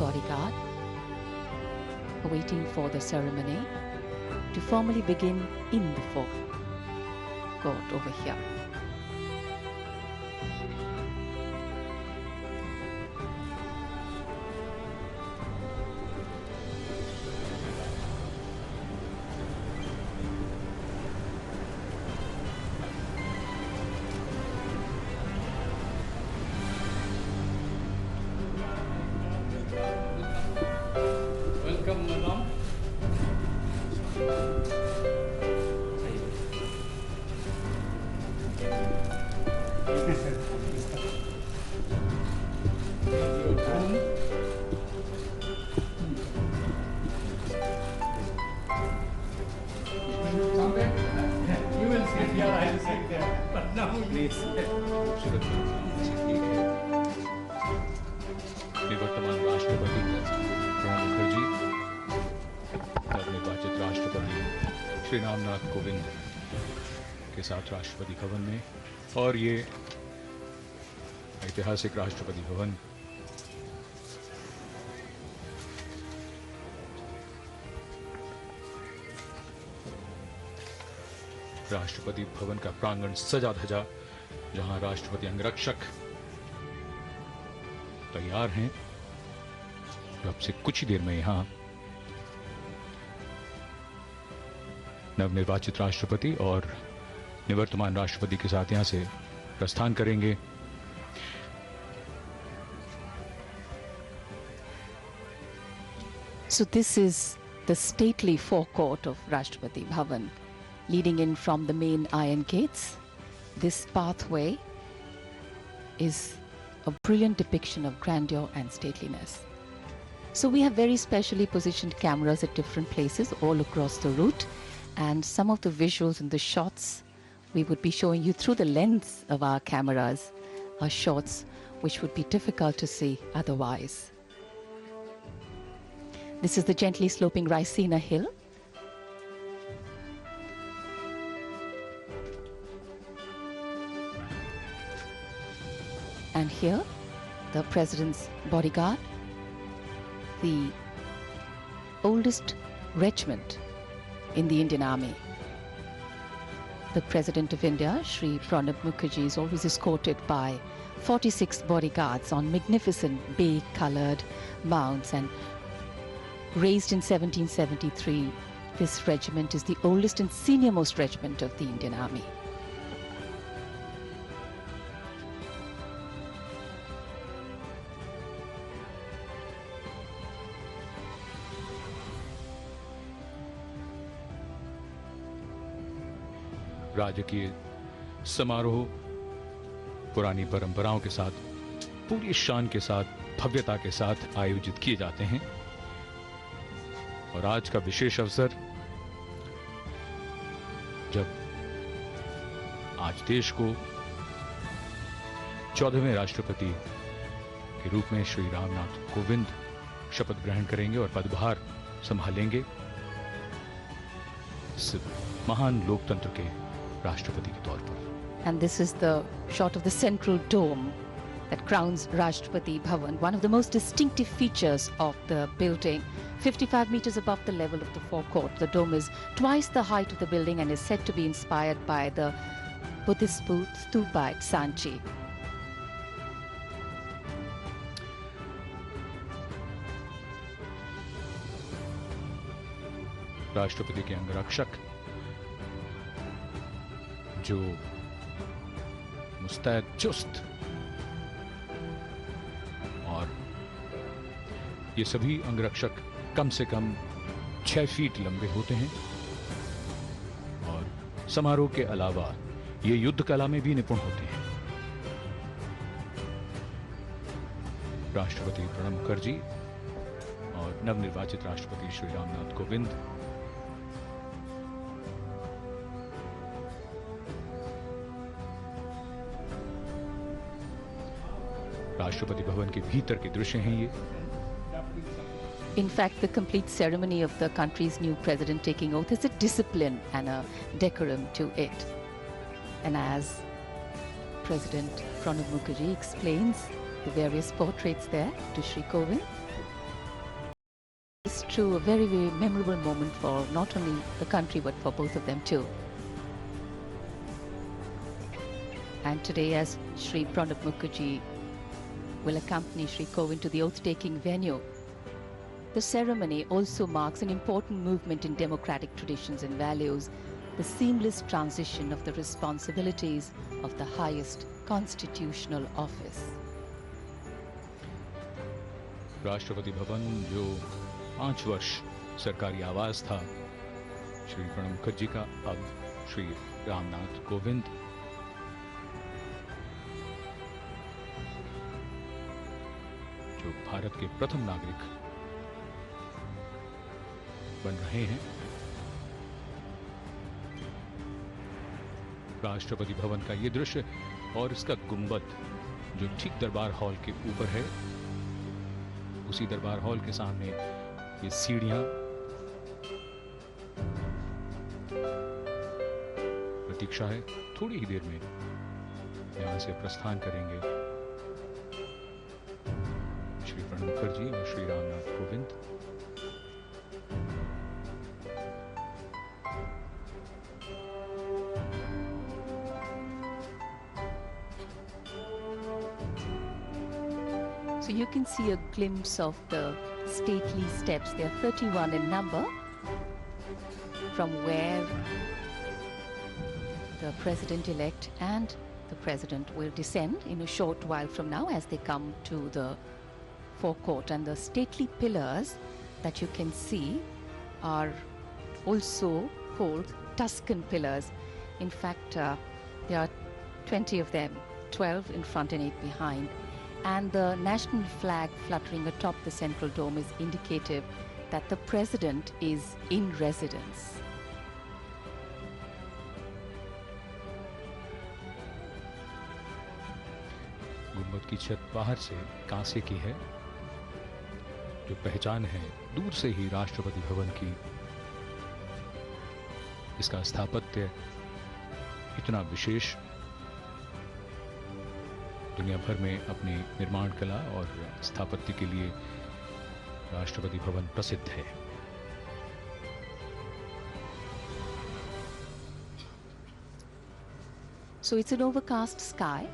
bodyguard waiting for the ceremony to formally begin in the forecourt over here. Welcome, Madam. You will sit here, I will sit there. But now please. निवर्तमान राष्ट्रपति प्रणब मुखर्जी, नवनिर्वाचित राष्ट्रपति श्री नाथ कोविंद के साथ राष्ट्रपति भवन में, और ये ऐतिहासिक राष्ट्रपति भवन राष्ट्रपति भवन का प्रांगण सजा धजा, जहां राष्ट्रपति अंगरक्षक तैयार हैं, जो अब से कुछ ही देर में यहां नवनिर्वाचित राष्ट्रपति और निवर्तमान राष्ट्रपति के साथ यहां से प्रस्थान करेंगे। So this is the stately forecourt of Rashtrapati Bhavan, leading in from the main iron gates. This pathway is a brilliant depiction of grandeur and stateliness. So we have very specially positioned cameras at different places all across the route, and some of the visuals and the shots we would be showing you through the lens of our cameras are shots which would be difficult to see otherwise. This is the gently sloping Raisina hill. And here, the President's bodyguard, the oldest regiment in the Indian Army. The President of India, Shri Pranab Mukherjee, is always escorted by 46 bodyguards on magnificent bay-colored mounts, and raised in 1773, this regiment is the oldest and senior-most regiment of the Indian Army. राजकीय समारोह पुरानी परंपराओं के साथ, पूरी शान के साथ, भव्यता के साथ आयोजित किए जाते हैं, और आज का विशेष अवसर, जब आज देश को 14वें राष्ट्रपति के रूप में श्री नाथ कोविंद शपथ ग्रहण करेंगे और पदभार संभालेंगे, इस महान लोकतंत्र के राष्ट्रपति के तौर पर। And this is the shot of the central dome that crowns Rashtrapati Bhavan, one of the most distinctive features of the building. 55 meters above the level of the forecourt, the dome is twice the height of the building and is said to be inspired by the Buddhist stupa at Sanchi. राष्ट्रपति के अंगरक्षक जो मुस्तैद, चुस्त, और ये सभी अंगरक्षक कम से कम 6 फीट लंबे होते हैं, और समारोह के अलावा ये युद्ध कला में भी निपुण होते हैं। राष्ट्रपति प्रणब मुखर्जी और नवनिर्वाचित राष्ट्रपति श्री नाथ कोविंद राष्ट्रपति भवन के भीतर के दृश्य हैं ये। In fact, the complete ceremony of the country's new president taking oath is a discipline and a decorum to it. And as President Pranab Mukherjee explains the various portraits there to Shri Kovind, true, a very, very memorable moment for not only the country but for both of them too. And today, as Shri Pranab Mukherjee will accompany Shri Kovind to the oath-taking venue, the ceremony also marks an important movement in democratic traditions and values, the seamless transition of the responsibilities of the highest constitutional office. Rashtrapati Bhavan जो 5 वर्ष सरकारी आवास था श्री प्रणब मुखर्जी का, अब श्री रामनाथ कोविंद जो भारत के प्रथम नागरिक बन रहे हैं। राष्ट्रपति भवन का ये दृश्य और इसका गुंबद जो ठीक दरबार हॉल के ऊपर है, उसी दरबार हॉल के सामने ये सीढ़ियां, प्रतीक्षा है, थोड़ी ही देर में यहां से प्रस्थान करेंगे श्री प्रणब मुखर्जी और Shri Ramnath Kovind. So you can see a glimpse of the stately steps. They are 31 in number, from where the president-elect and the president will descend in a short while from now as they come to the forecourt. And the stately pillars that you can see are also called Tuscan pillars. In fact, there are 20 of them, 12 in front and 8 behind. And the national flag fluttering atop the central dome is indicative that the president is in residence. गुंबद की छत बाहर से कांसे की है, जो पहचान है दूर से ही राष्ट्रपति भवन की। इसका स्थापत्य इतना विशेष, दुनिया भर में अपनी निर्माण कला और स्थापत्य के लिए राष्ट्रपति भवन प्रसिद्ध है। So it's an overcast sky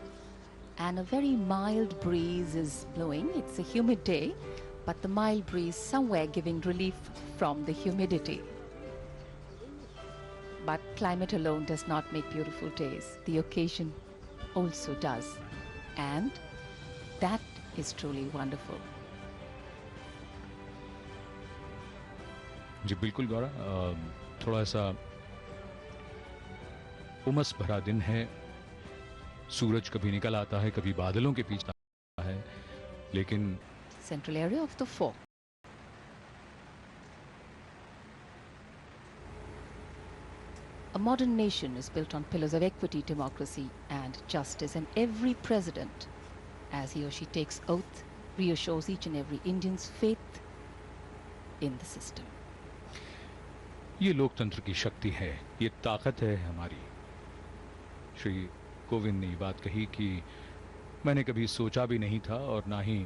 and a very mild breeze is blowing. It's a humid day, but the mild breeze somewhere giving relief from the humidity. But climate alone does not make beautiful days. The occasion also does. And that is truly wonderful. जी बिल्कुल गौरा, थोड़ा सा उमस भरा दिन है। सूरज कभी निकल आता है, कभी बादलों के बीच आता है, लेकिन Central area of the fort. A modern nation is built on pillars of equity, democracy, and justice, and every president, as he or she takes oath, reassures each and every Indian's faith in the system. ये लोकतंत्र की शक्ति है, ये ताकत है हमारी। श्री कोविंद ने ये बात कही कि मैंने कभी सोचा भी नहीं था और ना ही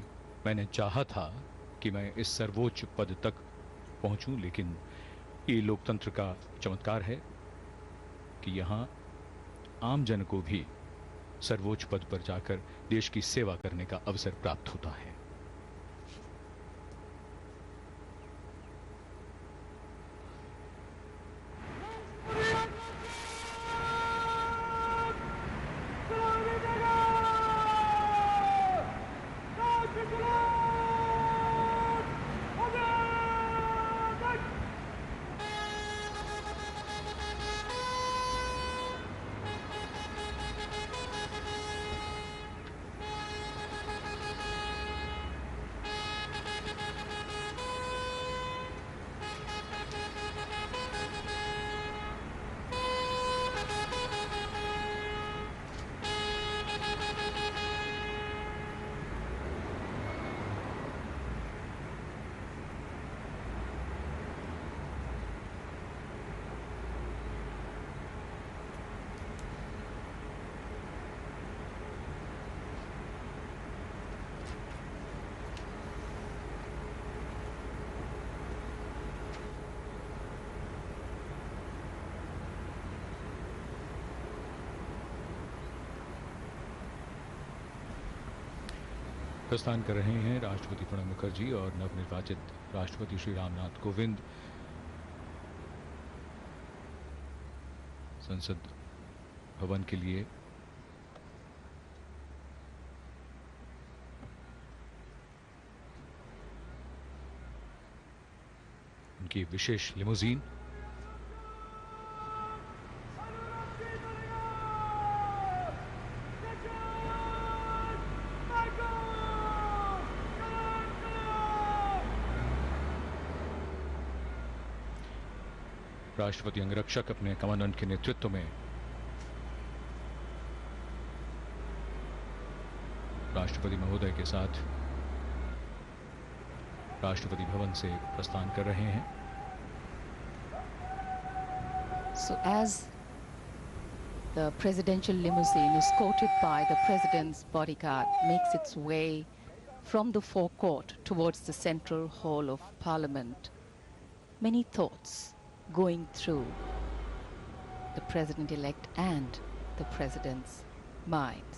मैंने चाहा था कि मैं इस सर्वोच्च पद तक पहुंचूं, लेकिन ये लोकतंत्र का चमत्कार है कि यहाँ आम जन को भी सर्वोच्च पद पर जाकर देश की सेवा करने का अवसर प्राप्त होता है। प्रस्थान कर रहे हैं राष्ट्रपति प्रणब मुखर्जी और नवनिर्वाचित राष्ट्रपति श्री नाथ कोविंद संसद भवन के लिए। उनकी विशेष लिमोजीन राष्ट्रपति अंगरक्षक अपने कमांडेंट के नेतृत्व में राष्ट्रपति महोदय के साथ राष्ट्रपति भवन से प्रस्थान कर रहे हैं। So as the presidential limousine, escorted by the president's bodyguard, makes its way from the forecourt towards the central hall of Parliament, many thoughts going through the president-elect and the president's mind.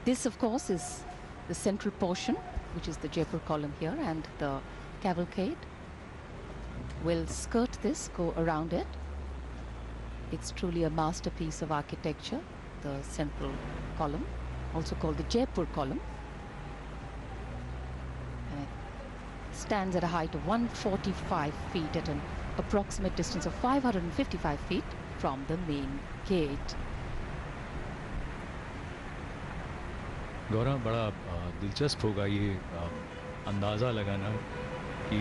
This, of course, is the central portion, which is the Jaipur column here, and the cavalcade will skirt this, go around it. It's truly a masterpiece of architecture, the central column, also called the Jaipur column. And it stands at a height of 145 feet at an approximate distance of 555 feet from the main gate. गौरव, बड़ा दिलचस्प होगा ये अंदाज़ा लगाना कि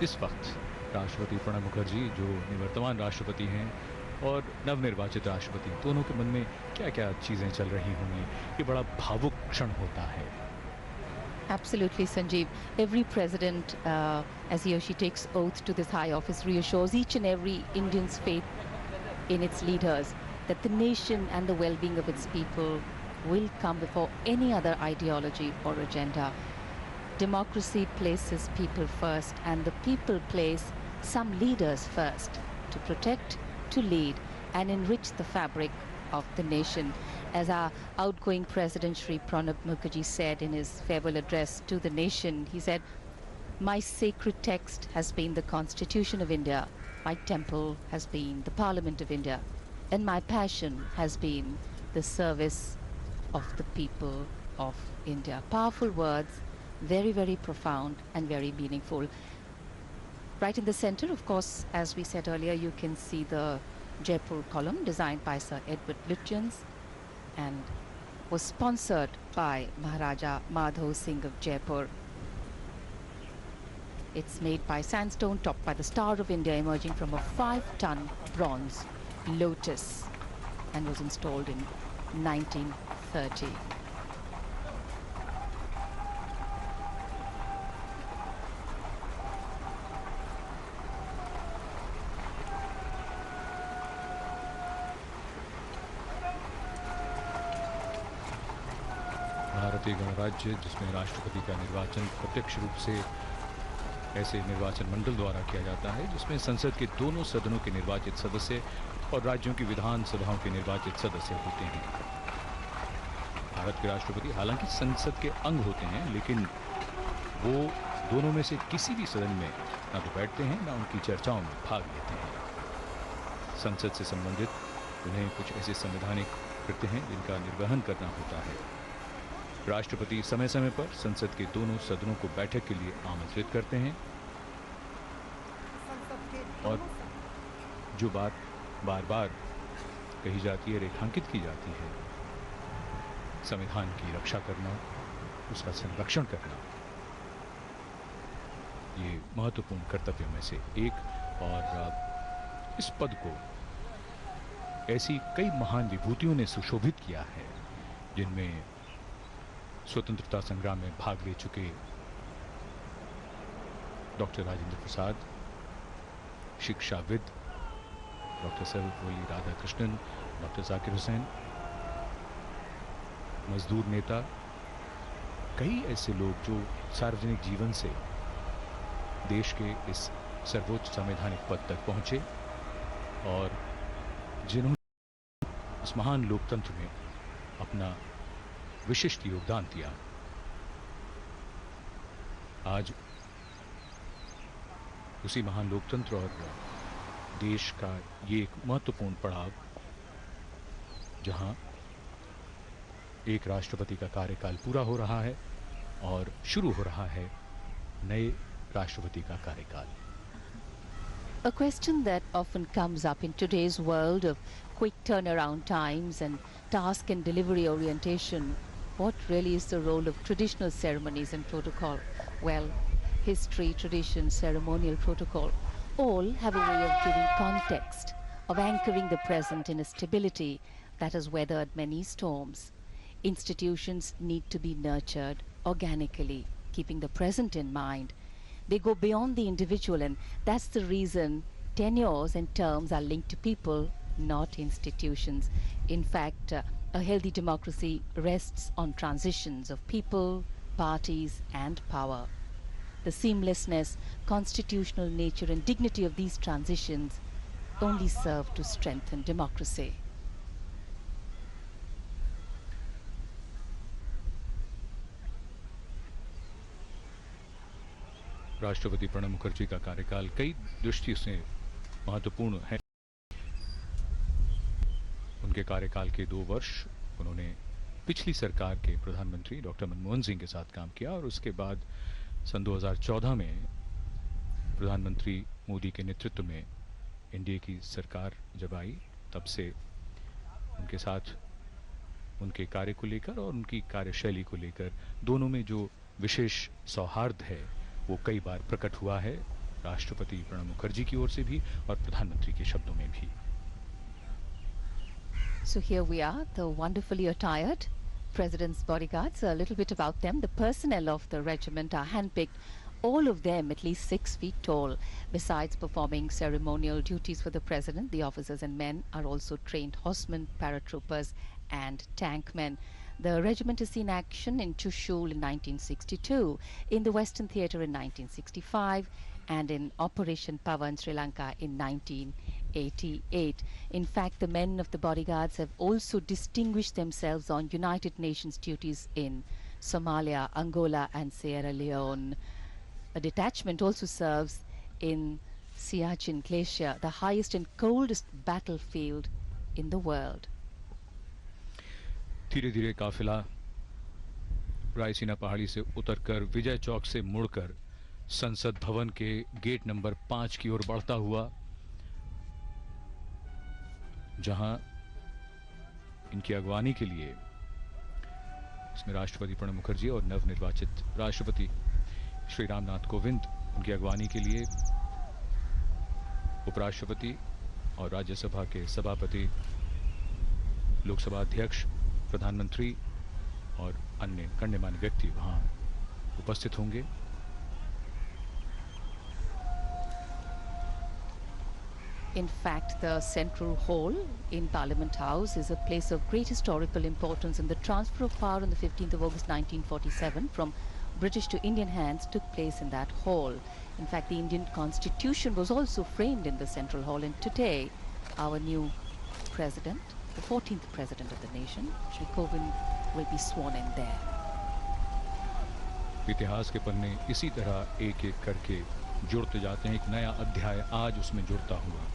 इस वक्त राष्ट्रपति प्रणब मुखर्जी जो निवर्तमान राष्ट्रपति हैं और नवनिर्वाचित राष्ट्रपति, दोनों के मन में क्या-क्या चीज़ें चल रही होंगी। ये बड़ा भावुक क्षण होता है। Absolutely, Sanjeev. Every president, as he or she takes oath to this high office, reassures each and every Indian's faith in its leaders that the nation and the well-being of its people will come before any other ideology or agenda. Democracy places people first, and the people place some leaders first to protect, to lead, and enrich the fabric of the nation. As our outgoing President Shri Pranab Mukherjee said in his farewell address to the nation, he said, "My sacred text has been the Constitution of India, my temple has been the Parliament of India, and my passion has been the service of the people of India." Powerful words, very, very profound and very meaningful. Right in the center, of course, as we said earlier, you can see the Jaipur column designed by Sir Edward Lutyens and was sponsored by Maharaja Madhav Singh of Jaipur. It's made by sandstone topped by the Star of India emerging from a 5-ton bronze lotus and was installed in 1930. भारतीय गणराज्य, जिसमें राष्ट्रपति का निर्वाचन प्रत्यक्ष रूप से ऐसे निर्वाचन मंडल द्वारा किया जाता है जिसमें संसद के दोनों सदनों के निर्वाचित सदस्य और राज्यों की विधानसभाओं के निर्वाचित सदस्य होते हैं। भारत के राष्ट्रपति हालांकि संसद के अंग होते हैं, लेकिन वो दोनों में से किसी भी सदन में ना तो बैठते हैं ना उनकी चर्चाओं में भाग लेते हैं। संसद से संबंधित उन्हें कुछ ऐसे संवैधानिक कृत्य हैं जिनका निर्वहन करना होता है। राष्ट्रपति समय समय पर संसद के दोनों सदनों को बैठक के लिए आमंत्रित करते हैं और जो बात बार बार कही जाती है, रेखांकित की जाती है, संविधान की रक्षा करना, उसका संरक्षण करना, ये महत्वपूर्ण कर्तव्यों में से एक। और इस पद को ऐसी कई महान विभूतियों ने सुशोभित किया है जिनमें स्वतंत्रता संग्राम में भाग ले चुके डॉक्टर राजेंद्र प्रसाद, शिक्षाविद डॉक्टर सर्वपल्ली राधाकृष्णन, डॉक्टर जाकिर हुसैन, मजदूर नेता, कई ऐसे लोग जो सार्वजनिक जीवन से देश के इस सर्वोच्च संवैधानिक पद तक पहुंचे और जिन्होंने इस महान लोकतंत्र में अपना विशिष्ट योगदान दिया। आज उसी महान लोकतंत्र और देश का ये एक महत्वपूर्ण पड़ाव, जहां एक राष्ट्रपति का कार्यकाल पूरा हो रहा है और शुरू हो रहा है नए राष्ट्रपति का कार्यकाल। A question that often comes up in today's world of quick turnaround times and task and delivery orientation, what really is the role of traditional ceremonies and protocol? Well, history, tradition, ceremonial protocol, all have a way of giving context, of anchoring the present in a stability that has weathered many storms. Institutions need to be nurtured organically, keeping the present in mind. They go beyond the individual, and that's the reason tenures and terms are linked to people, not institutions. In fact, a healthy democracy rests on transitions of people, parties, and power. The seamlessness, constitutional nature, and dignity of these transitions only serve to strengthen democracy. राष्ट्रपति प्रणब मुखर्जी का कार्यकाल कई दृष्टि से महत्वपूर्ण है। उनके कार्यकाल के 2 वर्ष उन्होंने पिछली सरकार के प्रधानमंत्री डॉक्टर मनमोहन सिंह के साथ काम किया और उसके बाद सन 2014 में प्रधानमंत्री मोदी के नेतृत्व में एनडीए की सरकार जब आई, तब से उनके साथ उनके कार्य को लेकर और उनकी कार्यशैली को लेकर दोनों में जो विशेष सौहार्द है वो कई बार प्रकट हुआ है, राष्ट्रपति प्रणब मुखर्जी की ओर से भी और प्रधानमंत्री के शब्दों में भी। So here we are, the wonderfully attired President's bodyguards. A little bit about them. The personnel of the regiment are handpicked, all of them at least 6 feet tall. Besides performing ceremonial duties for the President, the officers and men are also trained horsemen, paratroopers and tankmen. The regiment is seen action in Chushul in 1962, in the Western Theatre in 1965, and in Operation Bhavan, Sri Lanka in 1988. In fact, the men of the bodyguards have also distinguished themselves on United Nations duties in Somalia, Angola and Sierra Leone. A detachment also serves in Siachen Glacier, the highest and coldest battlefield in the world. धीरे धीरे काफिला रायसीना पहाड़ी से उतरकर विजय चौक से मुड़कर संसद भवन के गेट नंबर 5 की ओर बढ़ता हुआ, जहां इनकी अगवानी के लिए इसमें राष्ट्रपति प्रणब मुखर्जी और नवनिर्वाचित राष्ट्रपति श्री नाथ कोविंद, उनकी अगवानी के लिए उपराष्ट्रपति और राज्यसभा के सभापति, लोकसभा अध्यक्ष, प्रधानमंत्री और अन्य गण्यमान्य व्यक्ति वहां उपस्थित होंगे। In fact, the Central Hall in Parliament House is a place of great historical importance, and the transfer of power on the 15th of August 1947 from British to Indian hands took place in that hall. In fact, the Indian Constitution was also framed in the Central Hall, and today our new President, the 14th President of the nation, Shri Kovind, will be sworn in there. इतिहास के पन्ने इसी तरह एक एक करके जुड़ते जाते हैं, एक नया अध्याय आज उसमें जुड़ता हुआ।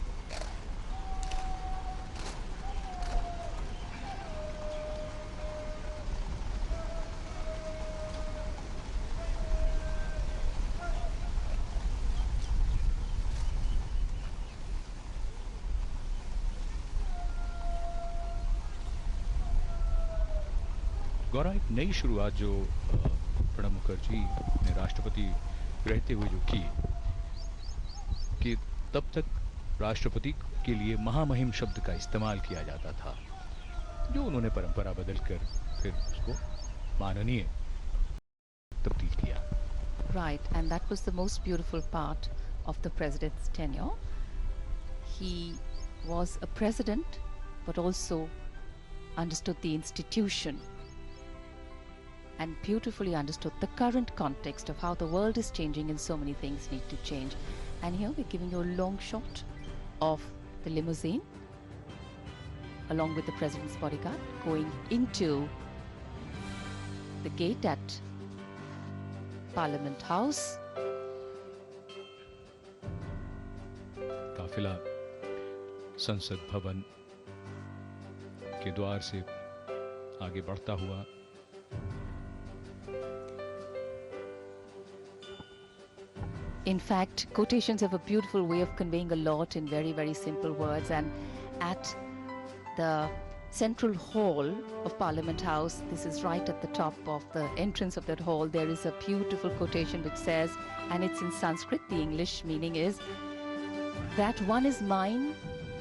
गौरव, एक नई शुरुआत जो प्रणब मुखर्जी ने राष्ट्रपति रहते हुए जो की, कि तब तक राष्ट्रपति के लिए महामहिम शब्द का इस्तेमाल किया जाता था, जो उन्होंने परंपरा बदलकर फिर उसको माननीय तब्दील किया। Right, and that was the most beautiful part of the president's tenure. He was a president, but also understood the institution and beautifully understood the current context of how the world is changing and so many things need to change. And here we're giving you a long shot of the limousine along with the president's bodyguard going into the gate at Parliament House. काफिला संसद भवन के द्वार से आगे बढ़ता हुआ In fact, quotations have a beautiful way of conveying a lot in very, very simple words. And at the central hall of Parliament House, this is right at the top of the entrance of that hall, there is a beautiful quotation which says, and it's in Sanskrit, the English meaning is, that one is mine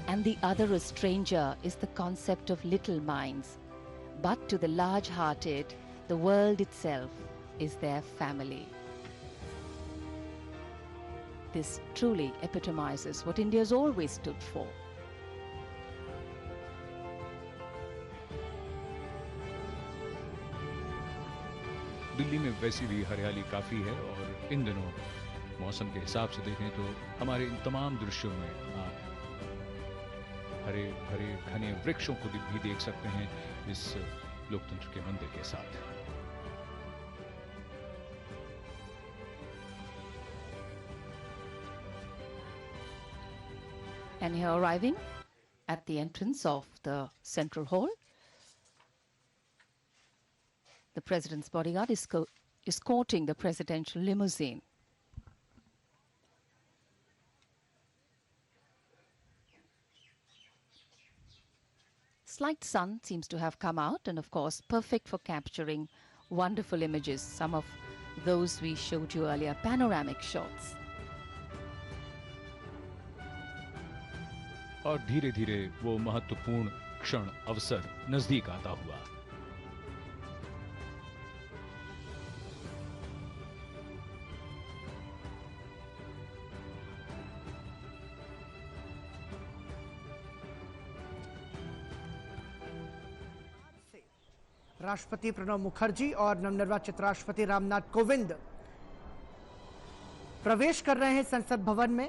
and the other a stranger is the concept of little minds. But to the large-hearted, the world itself is their family. This truly epitomizes what India has always stood for. Delhi में वैसी भी हरियाली काफ़ी है और इन दिनों मौसम के हिसाब से देखें तो हमारे इन तमाम दृश्यों में आप हरे भरे घने वृक्षों को भी देख सकते हैं इस लोकतंत्र के मंदिर के साथ। And here arriving at the entrance of the central hall, the President's bodyguard is escorting the presidential limousine. Slight sun seems to have come out, and of course perfect for capturing wonderful images, some of those we showed you earlier, panoramic shots. और धीरे धीरे वो महत्वपूर्ण क्षण अवसर नजदीक आता हुआ। राष्ट्रपति प्रणब मुखर्जी और नवनिर्वाचित राष्ट्रपति रामनाथ कोविंद प्रवेश कर रहे हैं संसद भवन में।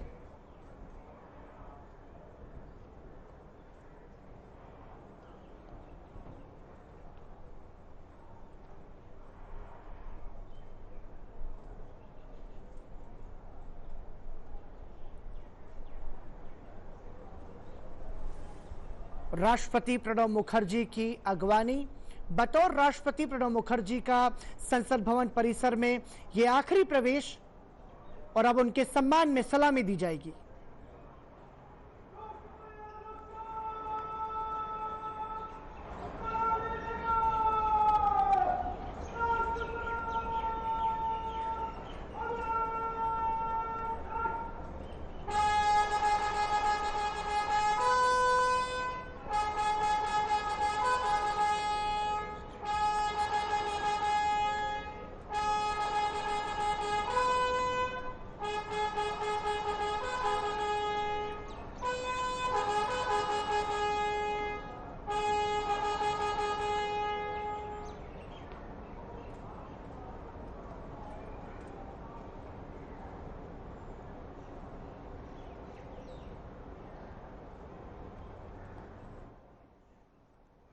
राष्ट्रपति प्रणब मुखर्जी की अगवानी, बतौर राष्ट्रपति प्रणब मुखर्जी का संसद भवन परिसर में ये आखिरी प्रवेश और अब उनके सम्मान में सलामी दी जाएगी।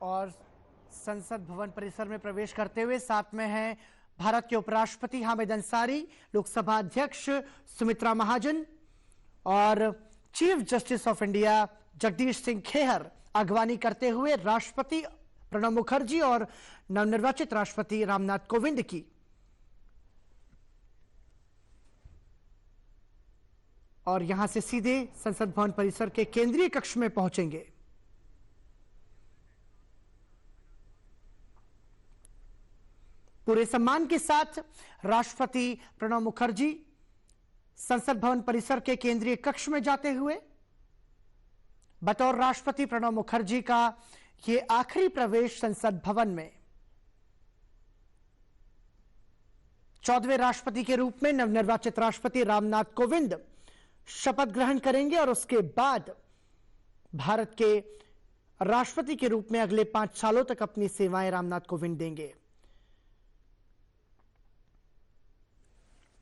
और संसद भवन परिसर में प्रवेश करते हुए साथ में हैं भारत के उपराष्ट्रपति हामिद अंसारी, लोकसभा अध्यक्ष सुमित्रा महाजन और chief justice of India Jagdish Singh Khehar अगवानी करते हुए राष्ट्रपति प्रणब मुखर्जी और नवनिर्वाचित राष्ट्रपति रामनाथ कोविंद की। और यहां से सीधे संसद भवन परिसर के केंद्रीय कक्ष में पहुंचेंगे। पूरे सम्मान के साथ राष्ट्रपति प्रणब मुखर्जी संसद भवन परिसर के केंद्रीय कक्ष में जाते हुए बतौर राष्ट्रपति प्रणब मुखर्जी का ये आखिरी प्रवेश संसद भवन में। 14वें राष्ट्रपति के रूप में नवनिर्वाचित राष्ट्रपति रामनाथ कोविंद शपथ ग्रहण करेंगे और उसके बाद भारत के राष्ट्रपति के रूप में अगले 5 सालों तक अपनी सेवाएं रामनाथ कोविंद देंगे।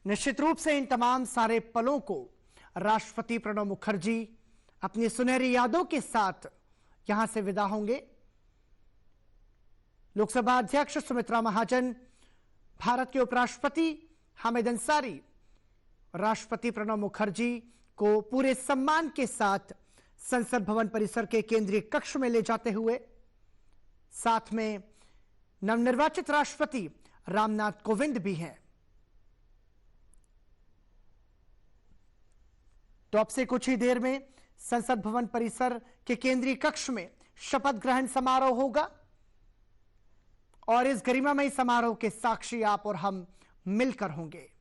निश्चित रूप से इन तमाम सारे पलों को राष्ट्रपति प्रणब मुखर्जी अपनी सुनहरी यादों के साथ यहां से विदा होंगे। लोकसभा अध्यक्ष सुमित्रा महाजन भारत के उपराष्ट्रपति हामिद अंसारी राष्ट्रपति प्रणब मुखर्जी को पूरे सम्मान के साथ संसद भवन परिसर के केंद्रीय कक्ष में ले जाते हुए, साथ में नवनिर्वाचित राष्ट्रपति रामनाथ कोविंद भी हैं। तो अब से कुछ ही देर में संसद भवन परिसर के केंद्रीय कक्ष में शपथ ग्रहण समारोह होगा और इस गरिमामयी समारोह के साक्षी आप और हम मिलकर होंगे।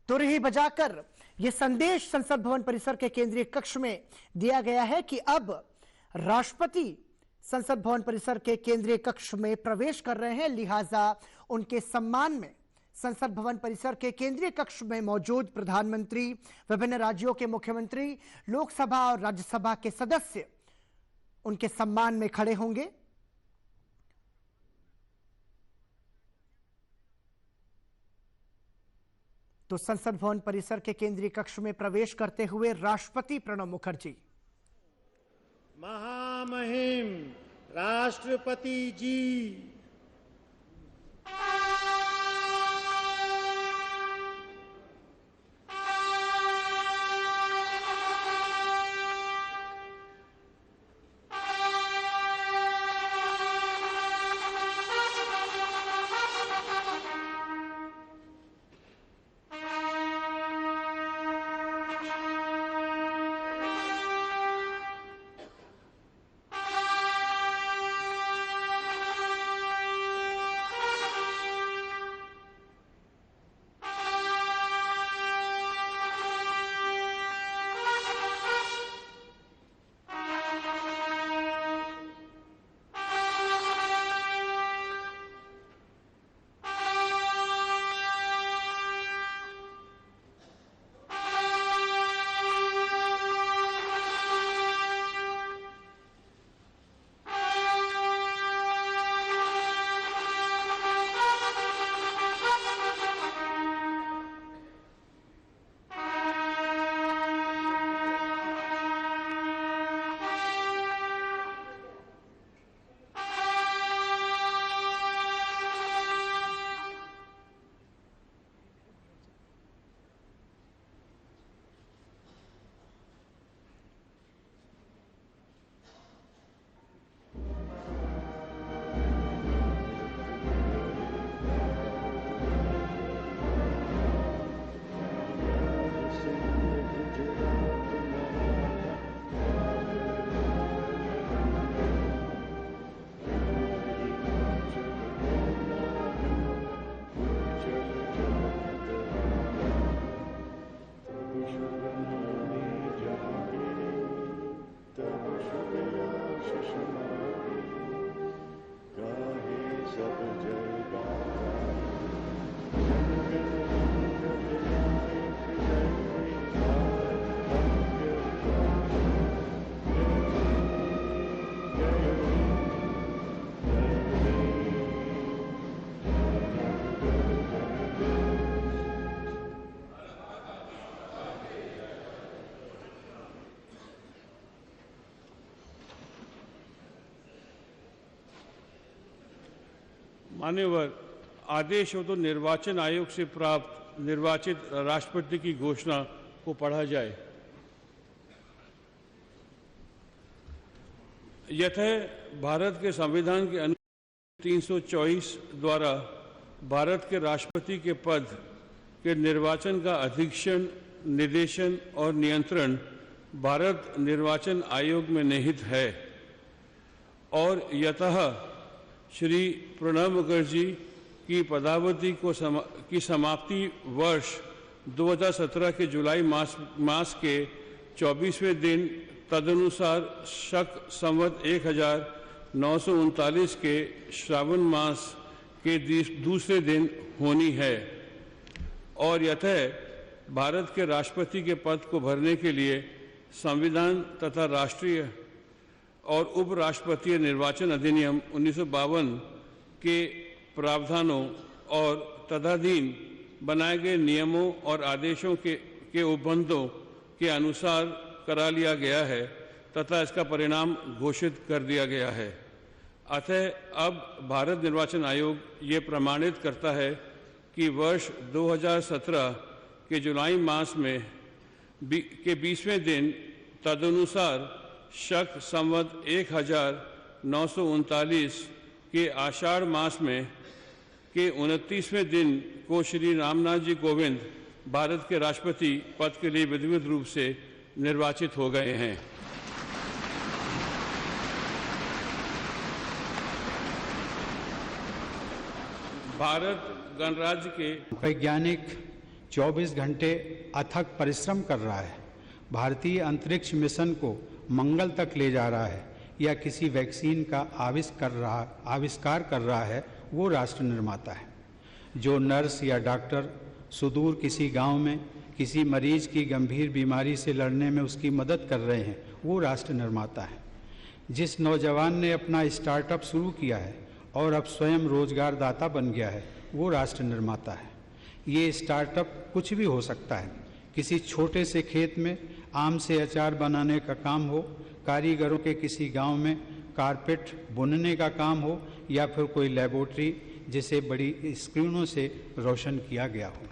तुरही बजाकर यह संदेश संसद भवन परिसर के केंद्रीय कक्ष में दिया गया है कि अब राष्ट्रपति संसद भवन परिसर के केंद्रीय कक्ष में प्रवेश कर रहे हैं, लिहाजा उनके सम्मान में संसद भवन परिसर के केंद्रीय कक्ष में मौजूद प्रधानमंत्री, विभिन्न राज्यों के मुख्यमंत्री, लोकसभा और राज्यसभा के सदस्य उनके सम्मान में खड़े होंगे। तो संसद भवन परिसर के केंद्रीय कक्ष में प्रवेश करते हुए राष्ट्रपति प्रणब मुखर्जी। महामहिम राष्ट्रपति जी, मान्यवर, आदेश हो तो निर्वाचन आयोग से प्राप्त निर्वाचित राष्ट्रपति की घोषणा को पढ़ा जाए। यतः भारत के संविधान के अनुच्छेद 324 द्वारा भारत के राष्ट्रपति के पद के निर्वाचन का अधीक्षण, निर्देशन और नियंत्रण भारत निर्वाचन आयोग में निहित है और यतः श्री प्रणब मुखर्जी की पदावधि की समाप्ति वर्ष 2017 के जुलाई मास के 24वें दिन तदनुसार शक संवत 1939 के श्रावण मास के दूसरे दिन होनी है और यतः भारत के राष्ट्रपति के पद को भरने के लिए संविधान तथा राष्ट्रीय और उपराष्ट्रपतीय निर्वाचन अधिनियम 1952 के प्रावधानों और तदधीन बनाए गए नियमों और आदेशों के उपबंधों के अनुसार करा लिया गया है तथा इसका परिणाम घोषित कर दिया गया है। अतः अब भारत निर्वाचन आयोग ये प्रमाणित करता है कि वर्ष 2017 के जुलाई मास में के 20वें दिन तदनुसार शक संवत 1939 के आषाढ़ मास में के 29वें दिन को श्री नाथ कोविंद भारत के राष्ट्रपति पद के लिए विधिवत रूप से निर्वाचित हो गए हैं। भारत गणराज्य के वैज्ञानिक 24 घंटे अथक परिश्रम कर रहा है, भारतीय अंतरिक्ष मिशन को मंगल तक ले जा रहा है या किसी वैक्सीन का आविष्कार कर रहा है, वो राष्ट्र निर्माता है। जो नर्स या डॉक्टर सुदूर किसी गांव में किसी मरीज की गंभीर बीमारी से लड़ने में उसकी मदद कर रहे हैं, वो राष्ट्र निर्माता है। जिस नौजवान ने अपना स्टार्टअप शुरू किया है और अब स्वयं रोजगार दाता बन गया है, वो राष्ट्र निर्माता है। ये स्टार्टअप कुछ भी हो सकता है, किसी छोटे से खेत में आम से अचार बनाने का काम हो, कारीगरों के किसी गांव में कारपेट बुनने का काम हो, या फिर कोई लेबोरेटरी जिसे बड़ी स्क्रीनों से रोशन किया गया हो।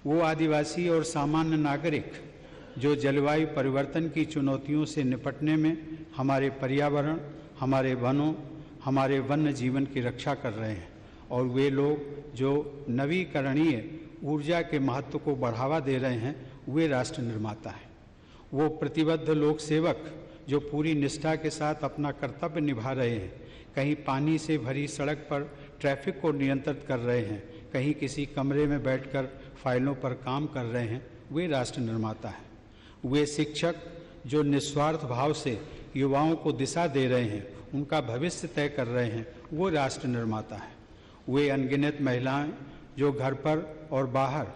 वो आदिवासी और सामान्य नागरिक जो जलवायु परिवर्तन की चुनौतियों से निपटने में हमारे पर्यावरण, हमारे वनों, हमारे वन्य जीवन की रक्षा कर रहे हैं, और वे लोग जो नवीकरणीय ऊर्जा के महत्व को बढ़ावा दे रहे हैं, वे राष्ट्र निर्माता हैं। वो प्रतिबद्ध लोक सेवक जो पूरी निष्ठा के साथ अपना कर्तव्य निभा रहे हैं, कहीं पानी से भरी सड़क पर ट्रैफिक को नियंत्रित कर रहे हैं, कहीं किसी कमरे में बैठकर फाइलों पर काम कर रहे हैं, वे राष्ट्र निर्माता हैं। वे शिक्षक जो निस्वार्थ भाव से युवाओं को दिशा दे रहे हैं, उनका भविष्य तय कर रहे हैं, वो राष्ट्र निर्माता है। वे अनगिनत महिलाएं जो घर पर और बाहर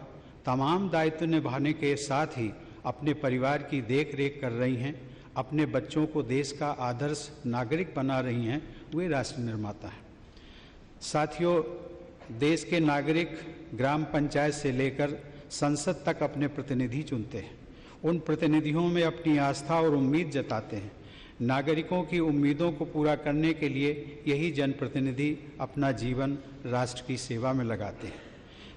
तमाम दायित्व निभाने के साथ ही अपने परिवार की देख रेख कर रही हैं, अपने बच्चों को देश का आदर्श नागरिक बना रही हैं, वे राष्ट्र निर्माता हैं। साथियों, देश के नागरिक ग्राम पंचायत से लेकर संसद तक अपने प्रतिनिधि चुनते हैं। उन प्रतिनिधियों में अपनी आस्था और उम्मीद जताते हैं। नागरिकों की उम्मीदों को पूरा करने के लिए यही जनप्रतिनिधि अपना जीवन राष्ट्र की सेवा में लगाते हैं।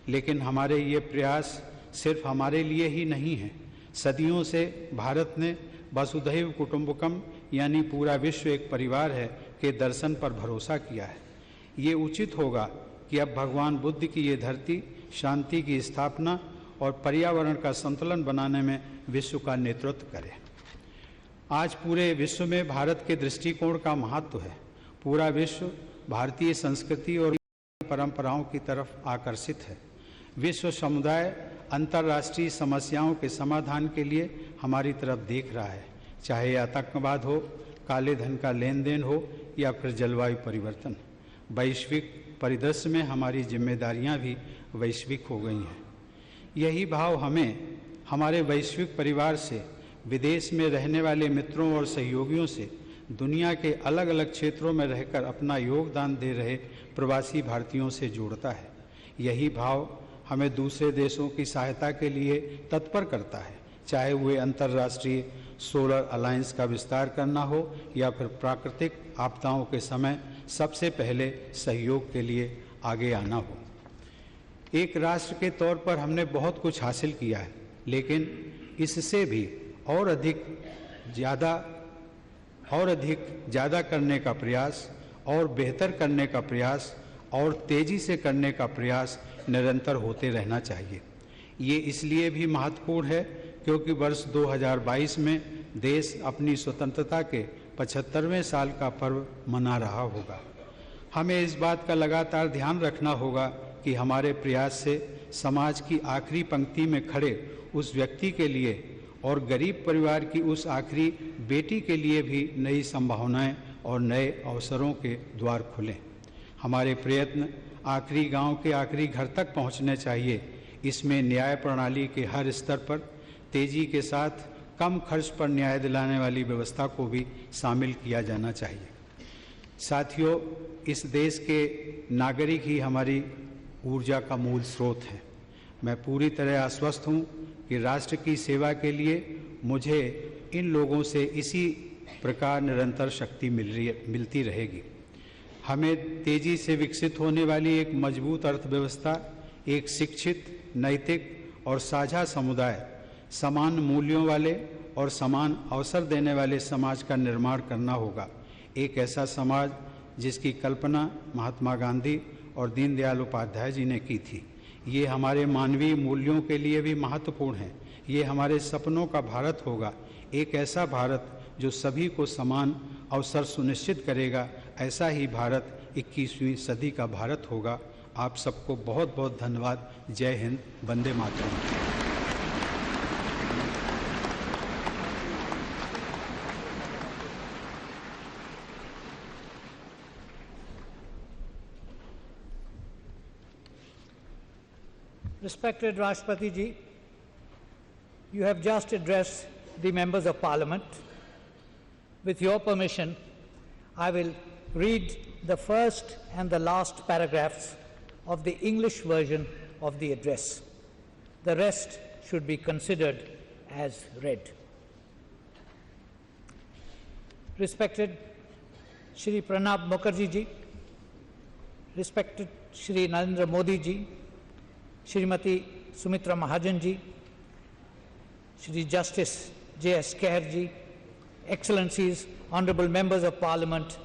लेकिन हमारे ये प्रयास सिर्फ हमारे लिए ही नहीं है। सदियों से भारत ने वसुधैव कुटुंबकम यानी पूरा विश्व एक परिवार है के दर्शन पर भरोसा किया है। ये उचित होगा कि अब भगवान बुद्ध की ये धरती शांति की स्थापना और पर्यावरण का संतुलन बनाने में विश्व का नेतृत्व करे। आज पूरे विश्व में भारत के दृष्टिकोण का महत्व है। पूरा विश्व भारतीय संस्कृति और परंपराओं की तरफ आकर्षित है। विश्व समुदाय अंतर्राष्ट्रीय समस्याओं के समाधान के लिए हमारी तरफ देख रहा है, चाहे आतंकवाद हो, काले धन का लेन देन हो या फिर जलवायु परिवर्तन। वैश्विक परिदृश्य में हमारी जिम्मेदारियां भी वैश्विक हो गई हैं। यही भाव हमें हमारे वैश्विक परिवार से, विदेश में रहने वाले मित्रों और सहयोगियों से, दुनिया के अलग अलग क्षेत्रों में रहकर अपना योगदान दे रहे प्रवासी भारतीयों से जोड़ता है। यही भाव हमें दूसरे देशों की सहायता के लिए तत्पर करता है, चाहे वे अंतर्राष्ट्रीय सोलर अलायंस का विस्तार करना हो या फिर प्राकृतिक आपदाओं के समय सबसे पहले सहयोग के लिए आगे आना हो। एक राष्ट्र के तौर पर हमने बहुत कुछ हासिल किया है, लेकिन इससे भी और अधिक ज़्यादा करने का प्रयास और बेहतर करने का प्रयास और तेज़ी से करने का प्रयास निरंतर होते रहना चाहिए। ये इसलिए भी महत्वपूर्ण है क्योंकि वर्ष 2022 में देश अपनी स्वतंत्रता के 75वें साल का पर्व मना रहा होगा। हमें इस बात का लगातार ध्यान रखना होगा कि हमारे प्रयास से समाज की आखिरी पंक्ति में खड़े उस व्यक्ति के लिए और गरीब परिवार की उस आखिरी बेटी के लिए भी नई संभावनाएं और नए अवसरों के द्वार खुलें। हमारे प्रयत्न आखिरी गांव के आखिरी घर तक पहुंचने चाहिए। इसमें न्याय प्रणाली के हर स्तर पर तेजी के साथ कम खर्च पर न्याय दिलाने वाली व्यवस्था को भी शामिल किया जाना चाहिए। साथियों, इस देश के नागरिक ही हमारी ऊर्जा का मूल स्रोत हैं। मैं पूरी तरह आश्वस्त हूँ कि राष्ट्र की सेवा के लिए मुझे इन लोगों से इसी प्रकार निरंतर शक्ति मिलती रहेगी। हमें तेजी से विकसित होने वाली एक मजबूत अर्थव्यवस्था, एक शिक्षित, नैतिक और साझा समुदाय, समान मूल्यों वाले और समान अवसर देने वाले समाज का निर्माण करना होगा। एक ऐसा समाज जिसकी कल्पना महात्मा गांधी और दीनदयाल उपाध्याय जी ने की थी। ये हमारे मानवीय मूल्यों के लिए भी महत्वपूर्ण है। ये हमारे सपनों का भारत होगा, एक ऐसा भारत जो सभी को समान अवसर सुनिश्चित करेगा। ऐसा ही भारत 21वीं सदी का भारत होगा। आप सबको बहुत बहुत धन्यवाद। जय Hind, Vande Mataram. Respected Rashtrapati ji, you have just addressed the members of Parliament. With your permission, I will read the first and the last paragraphs of the English version of the address. The rest should be considered as read. Respected Shri Pranab Mukherjee ji, respected Shri Narendra Modi ji, Srimati Sumitra Mahajan ji, Shri Justice J.S. Kher ji, Excellencies, Honorable Members of Parliament,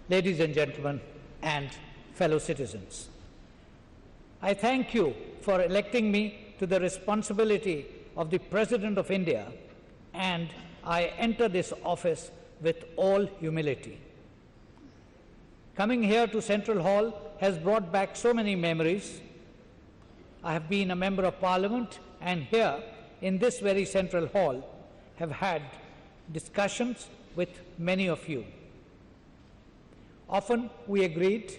ladies and gentlemen, and fellow citizens. I thank you for electing me to the responsibility of the President of India, and I enter this office with all humility. Coming here to Central Hall has brought back so many memories. I have been a member of Parliament, and here in this very Central Hall have had discussions with many of you. Often we agreed,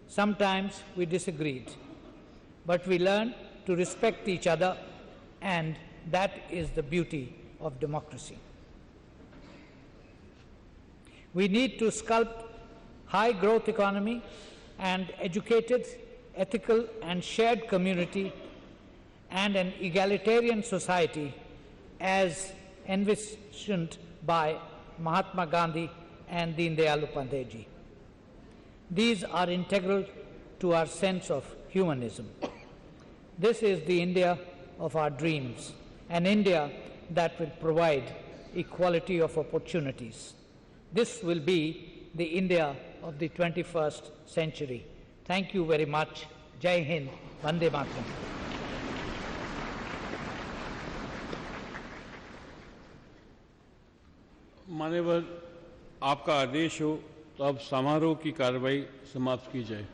sometimes we disagreed, but we learned to respect each other, and that is the beauty of democracy. We need to sculpt high growth economy and educated, ethical and shared community and an egalitarian society as envisioned by Mahatma Gandhi and Deen-Dayal Upadhyay ji. These are integral to our sense of humanism. This is the India of our dreams, an India that will provide equality of opportunities. This will be the India of the 21st century. Thank you very much. Jai Hind, Vande Mataram. मान्यवर, आपका आदेश हो तो अब समारोह की कार्रवाई समाप्त की जाए।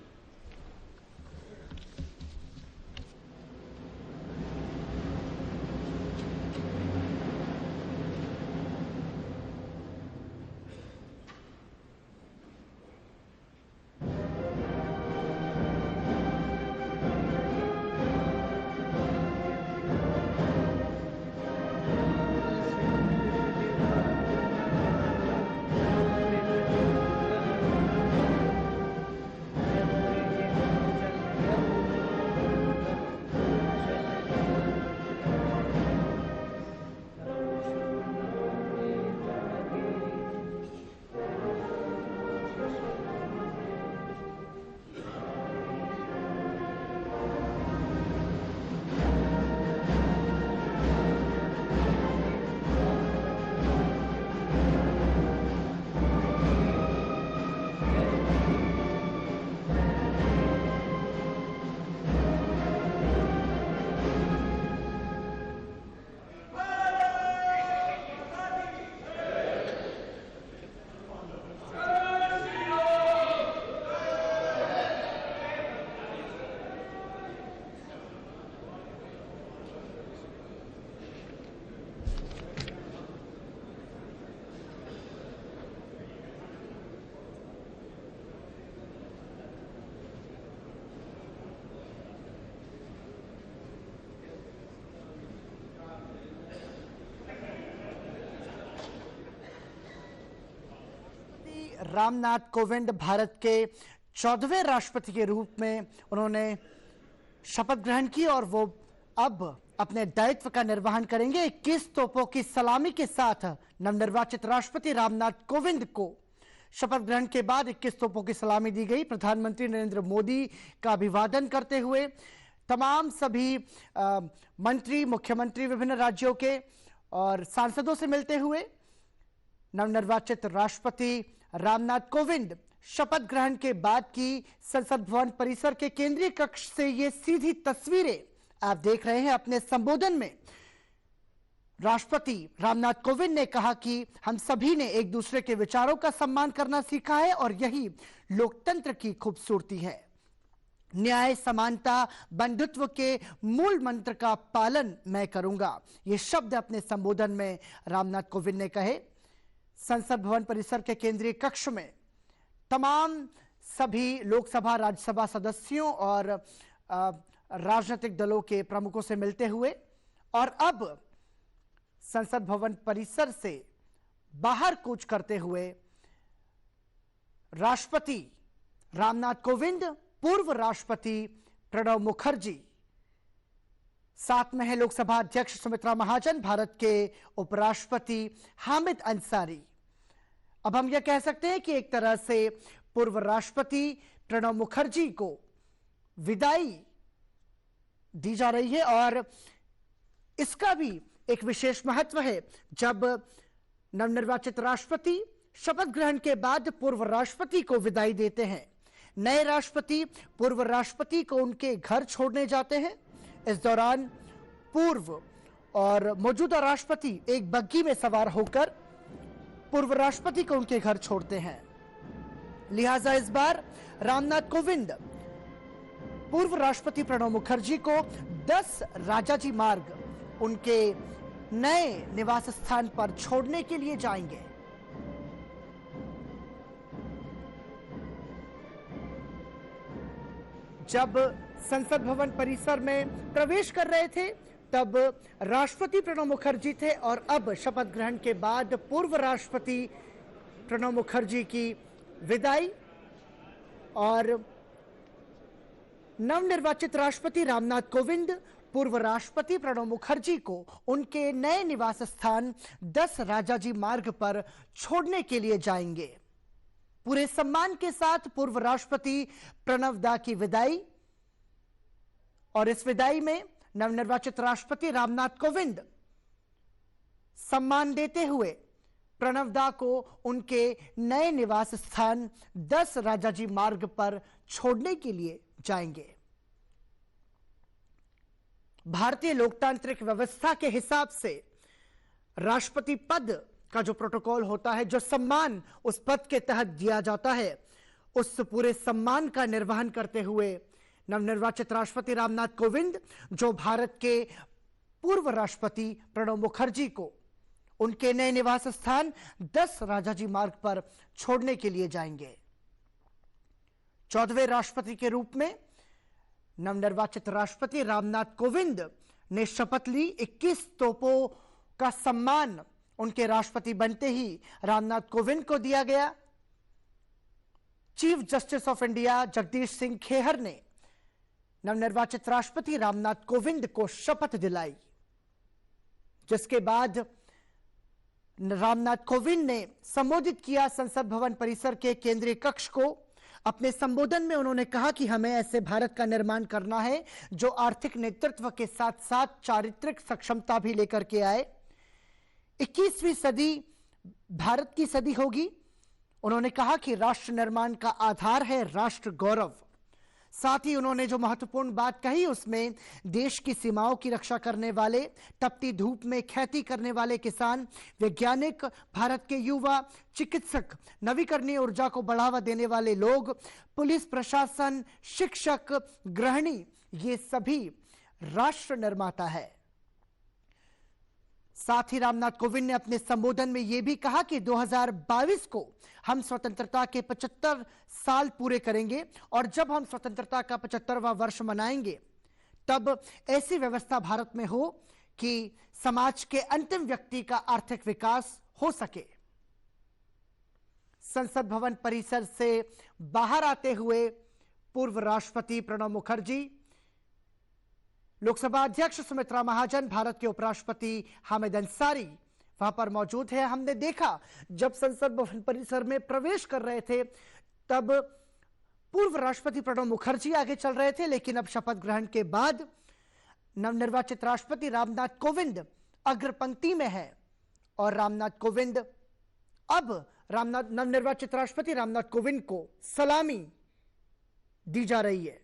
रामनाथ कोविंद भारत के 14वें राष्ट्रपति के रूप में उन्होंने शपथ ग्रहण की और वो अब अपने दायित्व का निर्वहन करेंगे। 21 तोपों की सलामी के साथ नवनिर्वाचित राष्ट्रपति रामनाथ कोविंद को शपथ ग्रहण के बाद 21 तोपों की सलामी दी गई। प्रधानमंत्री नरेंद्र मोदी का अभिवादन करते हुए तमाम सभी मंत्री, मुख्यमंत्री विभिन्न राज्यों के और सांसदों से मिलते हुए नवनिर्वाचित राष्ट्रपति रामनाथ कोविंद शपथ ग्रहण के बाद की संसद भवन परिसर के केंद्रीय कक्ष से ये सीधी तस्वीरें आप देख रहे हैं। अपने संबोधन में राष्ट्रपति रामनाथ कोविंद ने कहा कि हम सभी ने एक दूसरे के विचारों का सम्मान करना सीखा है और यही लोकतंत्र की खूबसूरती है। न्याय, समानता, बंधुत्व के मूल मंत्र का पालन मैं करूंगा, ये शब्द अपने संबोधन में रामनाथ कोविंद ने कहे। संसद भवन परिसर के केंद्रीय कक्ष में तमाम सभी लोकसभा, राज्यसभा सदस्यों और राजनीतिक दलों के प्रमुखों से मिलते हुए और अब संसद भवन परिसर से बाहर कूच करते हुए राष्ट्रपति रामनाथ कोविंद, पूर्व राष्ट्रपति प्रणब मुखर्जी, साथ में है लोकसभा अध्यक्ष सुमित्रा महाजन, भारत के उपराष्ट्रपति हामिद अंसारी। अब हम यह कह सकते हैं कि एक तरह से पूर्व राष्ट्रपति प्रणब मुखर्जी को विदाई दी जा रही है और इसका भी एक विशेष महत्व है। जब नवनिर्वाचित राष्ट्रपति शपथ ग्रहण के बाद पूर्व राष्ट्रपति को विदाई देते हैं, नए राष्ट्रपति पूर्व राष्ट्रपति को उनके घर छोड़ने जाते हैं। इस दौरान पूर्व और मौजूदा राष्ट्रपति एक बग्गी में सवार होकर पूर्व राष्ट्रपति को उनके घर छोड़ते हैं। लिहाजा इस बार रामनाथ कोविंद पूर्व राष्ट्रपति प्रणब मुखर्जी को 10 राजाजी मार्ग उनके नए निवास स्थान पर छोड़ने के लिए जाएंगे। जब संसद भवन परिसर में प्रवेश कर रहे थे तब राष्ट्रपति प्रणब मुखर्जी थे और अब शपथ ग्रहण के बाद पूर्व राष्ट्रपति प्रणब मुखर्जी की विदाई और नवनिर्वाचित राष्ट्रपति रामनाथ कोविंद पूर्व राष्ट्रपति प्रणब मुखर्जी को उनके नए निवास स्थान 10 राजाजी मार्ग पर छोड़ने के लिए जाएंगे। पूरे सम्मान के साथ पूर्व राष्ट्रपति प्रणब दा की विदाई और इस विदाई में नवनिर्वाचित राष्ट्रपति रामनाथ कोविंद सम्मान देते हुए प्रणब दा को उनके नए निवास स्थान 10 राजाजी मार्ग पर छोड़ने के लिए जाएंगे। भारतीय लोकतांत्रिक व्यवस्था के हिसाब से राष्ट्रपति पद का जो प्रोटोकॉल होता है, जो सम्मान उस पद के तहत दिया जाता है, उस पूरे सम्मान का निर्वहन करते हुए नवनिर्वाचित राष्ट्रपति रामनाथ कोविंद, जो भारत के पूर्व राष्ट्रपति प्रणब मुखर्जी को उनके नए निवास स्थान 10 राजाजी मार्ग पर छोड़ने के लिए जाएंगे। 14वें राष्ट्रपति के रूप में नवनिर्वाचित राष्ट्रपति रामनाथ कोविंद ने शपथ ली। 21 तोपों का सम्मान उनके राष्ट्रपति बनते ही रामनाथ कोविंद को दिया गया। Chief justice of India Jagdish Singh Khehar ने नवनिर्वाचित राष्ट्रपति रामनाथ कोविंद को शपथ दिलाई, जिसके बाद रामनाथ कोविंद ने संबोधित किया संसद भवन परिसर के केंद्रीय कक्ष को। अपने संबोधन में उन्होंने कहा कि हमें ऐसे भारत का निर्माण करना है जो आर्थिक नेतृत्व के साथ साथ चारित्रिक सक्षमता भी लेकर के आए। 21वीं सदी भारत की सदी होगी। उन्होंने कहा कि राष्ट्र निर्माण का आधार है राष्ट्र गौरव। साथ ही उन्होंने जो महत्वपूर्ण बात कही उसमें देश की सीमाओं की रक्षा करने वाले, तपती धूप में खेती करने वाले किसान, वैज्ञानिक, भारत के युवा, चिकित्सक, नवीकरणीय ऊर्जा को बढ़ावा देने वाले लोग, पुलिस प्रशासन, शिक्षक, गृहिणी, ये सभी राष्ट्र निर्माता है। साथ ही रामनाथ कोविंद ने अपने संबोधन में यह भी कहा कि 2022 को हम स्वतंत्रता के 75 साल पूरे करेंगे और जब हम स्वतंत्रता का 75वां वर्ष मनाएंगे तब ऐसी व्यवस्था भारत में हो कि समाज के अंतिम व्यक्ति का आर्थिक विकास हो सके। संसद भवन परिसर से बाहर आते हुए पूर्व राष्ट्रपति प्रणब मुखर्जी, लोकसभा अध्यक्ष सुमित्रा महाजन, भारत के उपराष्ट्रपति हामिद अंसारी, वहां पर मौजूद है। हमने देखा जब संसद भवन परिसर में प्रवेश कर रहे थे तब पूर्व राष्ट्रपति प्रणब मुखर्जी आगे चल रहे थे, लेकिन अब शपथ ग्रहण के बाद नवनिर्वाचित राष्ट्रपति रामनाथ कोविंद अग्र पंक्ति में है और नवनिर्वाचित राष्ट्रपति रामनाथ कोविंद को सलामी दी जा रही है।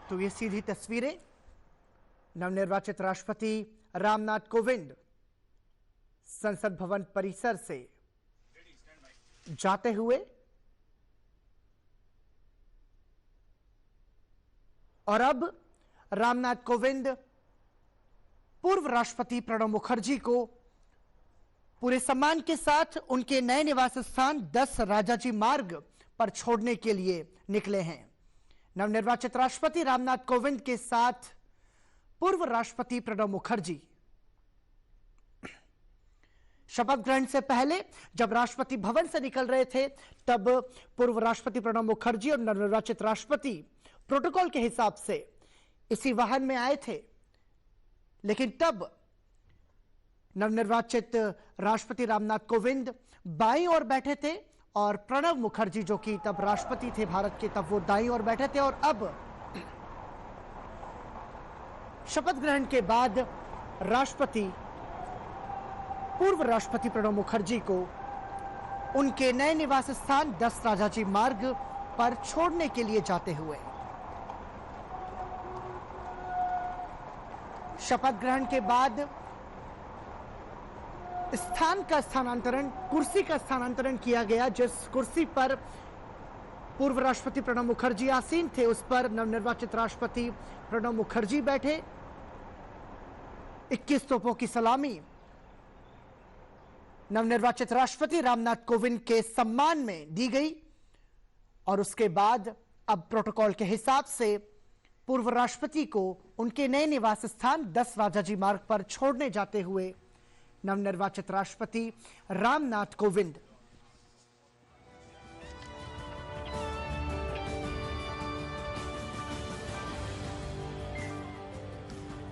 तो ये सीधी तस्वीरें नवनिर्वाचित राष्ट्रपति रामनाथ कोविंद संसद भवन परिसर से जाते हुए और अब रामनाथ कोविंद पूर्व राष्ट्रपति प्रणब मुखर्जी को पूरे सम्मान के साथ उनके नए निवास स्थान 10 राजाजी मार्ग पर छोड़ने के लिए निकले हैं। नवनिर्वाचित राष्ट्रपति रामनाथ कोविंद के साथ पूर्व राष्ट्रपति प्रणब मुखर्जी शपथ ग्रहण से पहले जब राष्ट्रपति भवन से निकल रहे थे तब पूर्व राष्ट्रपति प्रणब मुखर्जी और नवनिर्वाचित राष्ट्रपति प्रोटोकॉल के हिसाब से इसी वाहन में आए थे, लेकिन तब नवनिर्वाचित राष्ट्रपति रामनाथ कोविंद बाईं ओर बैठे थे और प्रणब मुखर्जी जो कि तब राष्ट्रपति थे भारत के, तब वो दाईं ओर बैठे थे। और अब शपथ ग्रहण के बाद पूर्व राष्ट्रपति प्रणब मुखर्जी को उनके नए निवास स्थान 10 राजाजी मार्ग पर छोड़ने के लिए जाते हुए शपथ ग्रहण के बाद कुर्सी का स्थानांतरण किया गया। जिस कुर्सी पर पूर्व राष्ट्रपति प्रणब मुखर्जी आसीन थे उस पर नवनिर्वाचित राष्ट्रपति प्रणब मुखर्जी बैठे। 21 तोपों की सलामी नवनिर्वाचित राष्ट्रपति रामनाथ कोविंद के सम्मान में दी गई और उसके बाद अब प्रोटोकॉल के हिसाब से पूर्व राष्ट्रपति को उनके नए निवास स्थान 10 राजाजी मार्ग पर छोड़ने जाते हुए नवनिर्वाचित राष्ट्रपति Ramnath Kovind.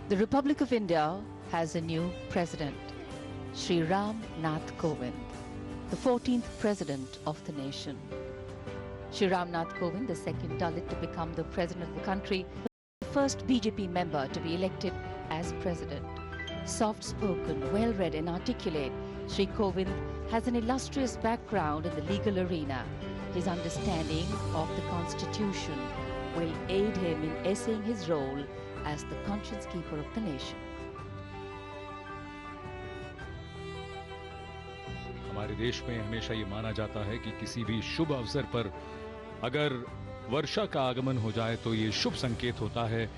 The Republic of India has a new president, Shri Nath Kovind, the 14th president of the nation. Shri Nath Kovind, the second Dalit to become the president of the country, the first BJP member to be elected as president. Soft-spoken, well-read and articulate, Shri Kovind has an illustrious background in the legal arena. His understanding of the Constitution will aid him in essaying his role as the conscience keeper of the nation. हमारे देश में हमेशा ये माना जाता है कि किसी भी शुभ अवसर पर अगर वर्षा का आगमन हो जाए तो ये शुभ संकेत होता है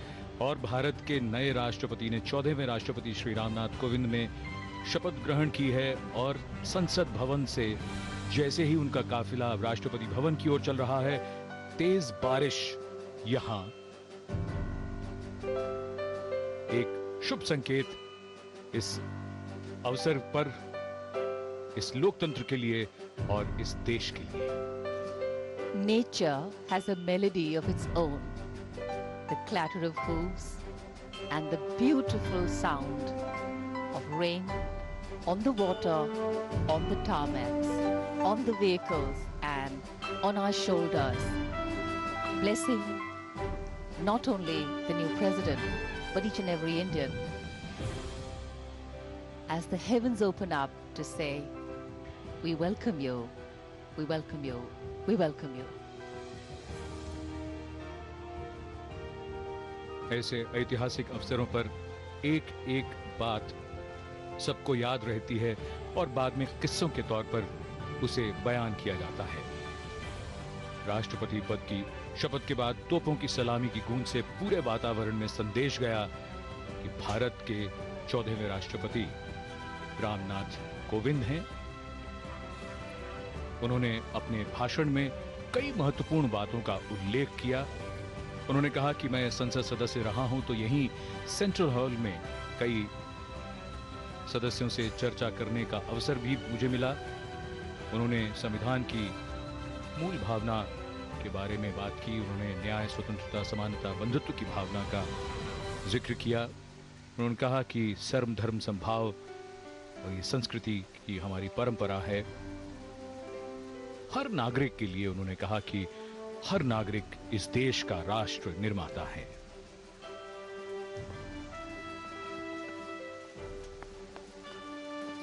और भारत के नए राष्ट्रपति ने 14वें राष्ट्रपति श्री रामनाथ कोविंद ने शपथ ग्रहण की है और संसद भवन से जैसे ही उनका काफिला राष्ट्रपति भवन की ओर चल रहा है, तेज बारिश यहां एक शुभ संकेत इस अवसर पर, इस लोकतंत्र के लिए और इस देश के लिए। Nature has a melody of its own. The clatter of hooves and the beautiful sound of rain on the water, on the tarmacs, on the vehicles and on our shoulders, blessing not only the new president but each and every Indian as the heavens open up to say, we welcome you, we welcome you, we welcome you. ऐसे ऐतिहासिक अवसरों पर एक एक बात सबको याद रहती है और बाद में किस्सों के तौर पर उसे बयान किया जाता है। राष्ट्रपति पद की शपथ के बाद तोपों की सलामी की गूंज से पूरे वातावरण में संदेश गया कि भारत के 14वें राष्ट्रपति रामनाथ कोविंद हैं। उन्होंने अपने भाषण में कई महत्वपूर्ण बातों का उल्लेख किया। उन्होंने कहा कि मैं संसद सदस्य रहा हूं तो यहीं सेंट्रल हॉल में कई सदस्यों से चर्चा करने का अवसर भी मुझे मिला। उन्होंने संविधान की मूल भावना के बारे में बात की। उन्होंने न्याय, स्वतंत्रता, समानता, बंधुत्व की भावना का जिक्र किया। उन्होंने कहा कि सर्व धर्म समभाव और ये संस्कृति की हमारी परंपरा है। हर नागरिक के लिए उन्होंने कहा कि हर नागरिक इस देश का राष्ट्र निर्माता है।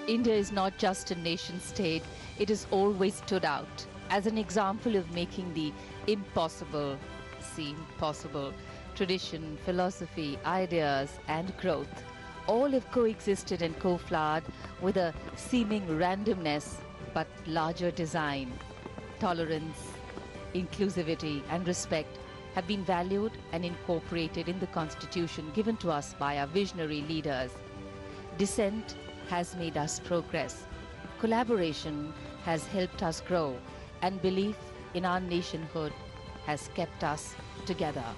India is not just a nation state, it has always stood out as an example of making the impossible seem possible. Tradition, philosophy, ideas, and growth all have coexisted and co-flowered with a seeming randomness but larger design. Tolerance, inclusivity, and respect have been valued and incorporated in the Constitution given to us by our visionary leaders. Dissent has made us progress. Collaboration has helped us grow, and belief in our nationhood has kept us together.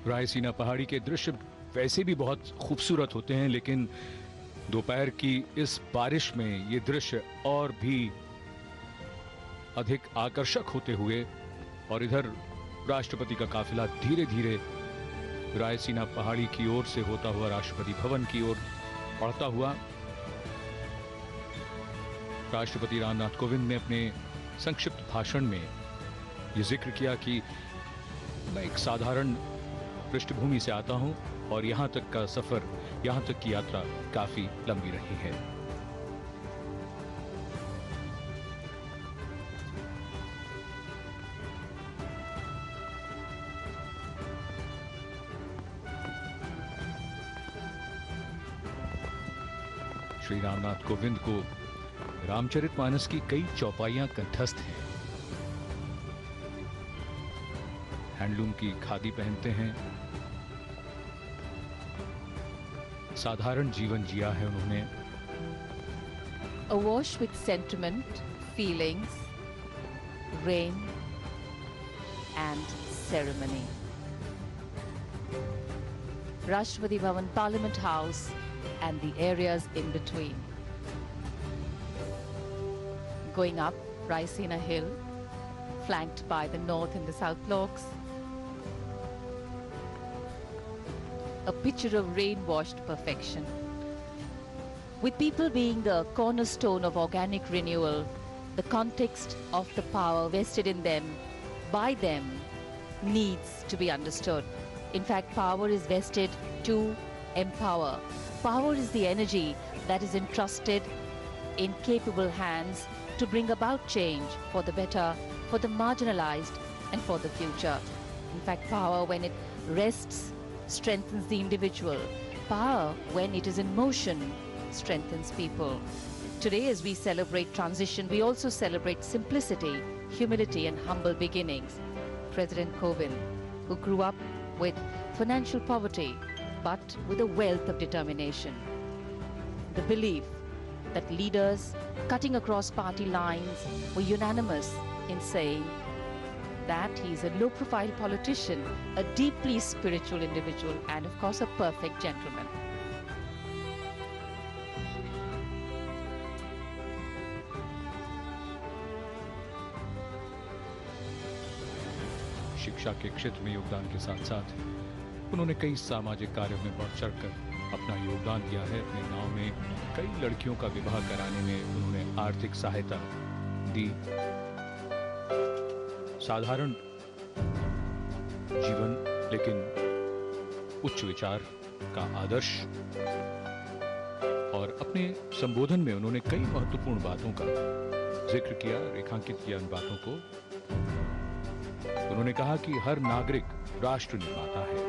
Raisina पहाड़ी के दृश्य वैसे भी बहुत खूबसूरत होते हैं, लेकिन दोपहर की इस बारिश में ये दृश्य और भी अधिक आकर्षक होते हुए, और इधर राष्ट्रपति का काफिला धीरे धीरे रायसीना पहाड़ी की ओर से होता हुआ राष्ट्रपति भवन की ओर बढ़ता हुआ। राष्ट्रपति रामनाथ कोविंद ने अपने संक्षिप्त भाषण में ये जिक्र किया कि मैं एक साधारण पृष्ठभूमि से आता हूं और यहां तक का सफर, यहां तक की यात्रा काफी लंबी रही है। श्री रामनाथ कोविंद को रामचरितमानस की कई चौपाइयां कंठस्थ हैं। हैंडलूम की खादी पहनते हैं। साधारण जीवन जिया है उन्होंने। Awash with sentiment, feelings, rain, and ceremony. Rashtrapati Bhavan, Parliament House, and the areas in between. Going up Raisina Hill, flanked by the north and the south blocks. A picture of rain-washed perfection. With people being the cornerstone of organic renewal, the context of the power vested in them, by them, needs to be understood. In fact, power is vested to empower. Power is the energy that is entrusted in capable hands to bring about change for the better, for the marginalized, and for the future. In fact, power, when it rests, strengthens the individual. Power, when it is in motion, strengthens people. Today, as we celebrate transition, we also celebrate simplicity, humility, and humble beginnings. President Kovind, who grew up with financial poverty, but with a wealth of determination. The belief that leaders cutting across party lines were unanimous in saying that he is a low-profile politician, a deeply spiritual individual, and of course a perfect gentleman. शिक्षा के क्षेत्र में योगदान के साथ साथ उन्होंने कई सामाजिक कार्यों में बढ़ चढ़कर अपना योगदान दिया है। अपने गांव में कई लड़कियों का विवाह कराने में उन्होंने आर्थिक सहायता दी। साधारण जीवन लेकिन उच्च विचार का आदर्श, और अपने संबोधन में उन्होंने कई महत्वपूर्ण बातों का जिक्र किया, रेखांकित किया उन बातों को। उन्होंने कहा कि हर नागरिक राष्ट्र निर्माता है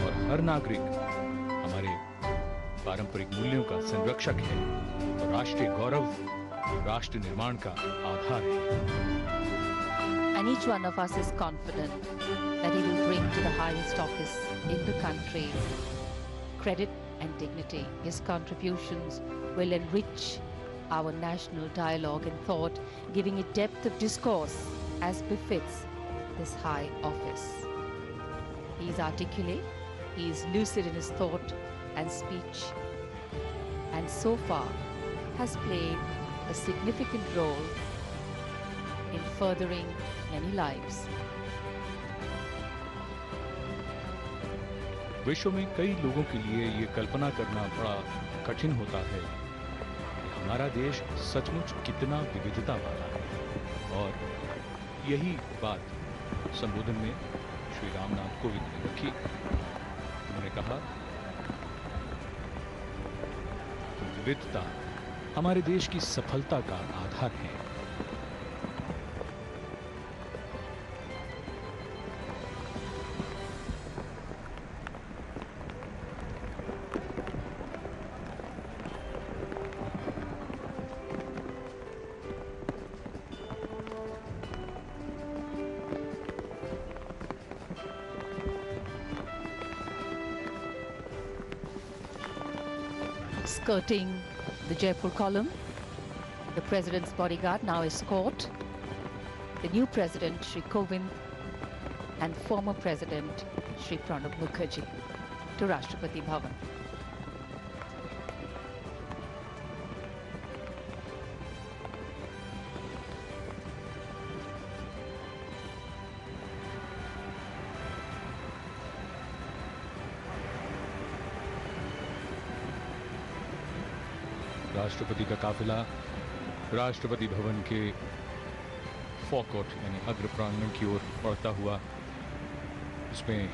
और हर नागरिक हमारे पारंपरिक मूल्यों का संरक्षक है और राष्ट्रीय गौरव राष्ट्र निर्माण का आधार है। And each one of us is confident that he will bring to the highest office in the country credit and dignity. His contributions will enrich our national dialogue and thought, giving it depth of discourse as befits this high office. He is articulate, he is lucid in his thought and speech, and so far has played a significant role in furthering many lives. विश्व में कई लोगों के लिए ये कल्पना करना बड़ा कठिन होता है कि हमारा देश सचमुच कितना विविधता वाला है, और यही बात संबोधन में श्री रामनाथ कोविंद ने रखी। उन्होंने कहा कि विविधता हमारे देश की सफलता का आधार है। Skirting the Jaipur column, the President's bodyguard now escort the new President Shri Kovind and former President Shri Pranab Mukherjee to Rashtrapati Bhavan. राष्ट्रपति का काफिला राष्ट्रपति भवन के फोरकोर्ट यानी अग्र प्रांगण की ओर बढ़ता हुआ, इसमें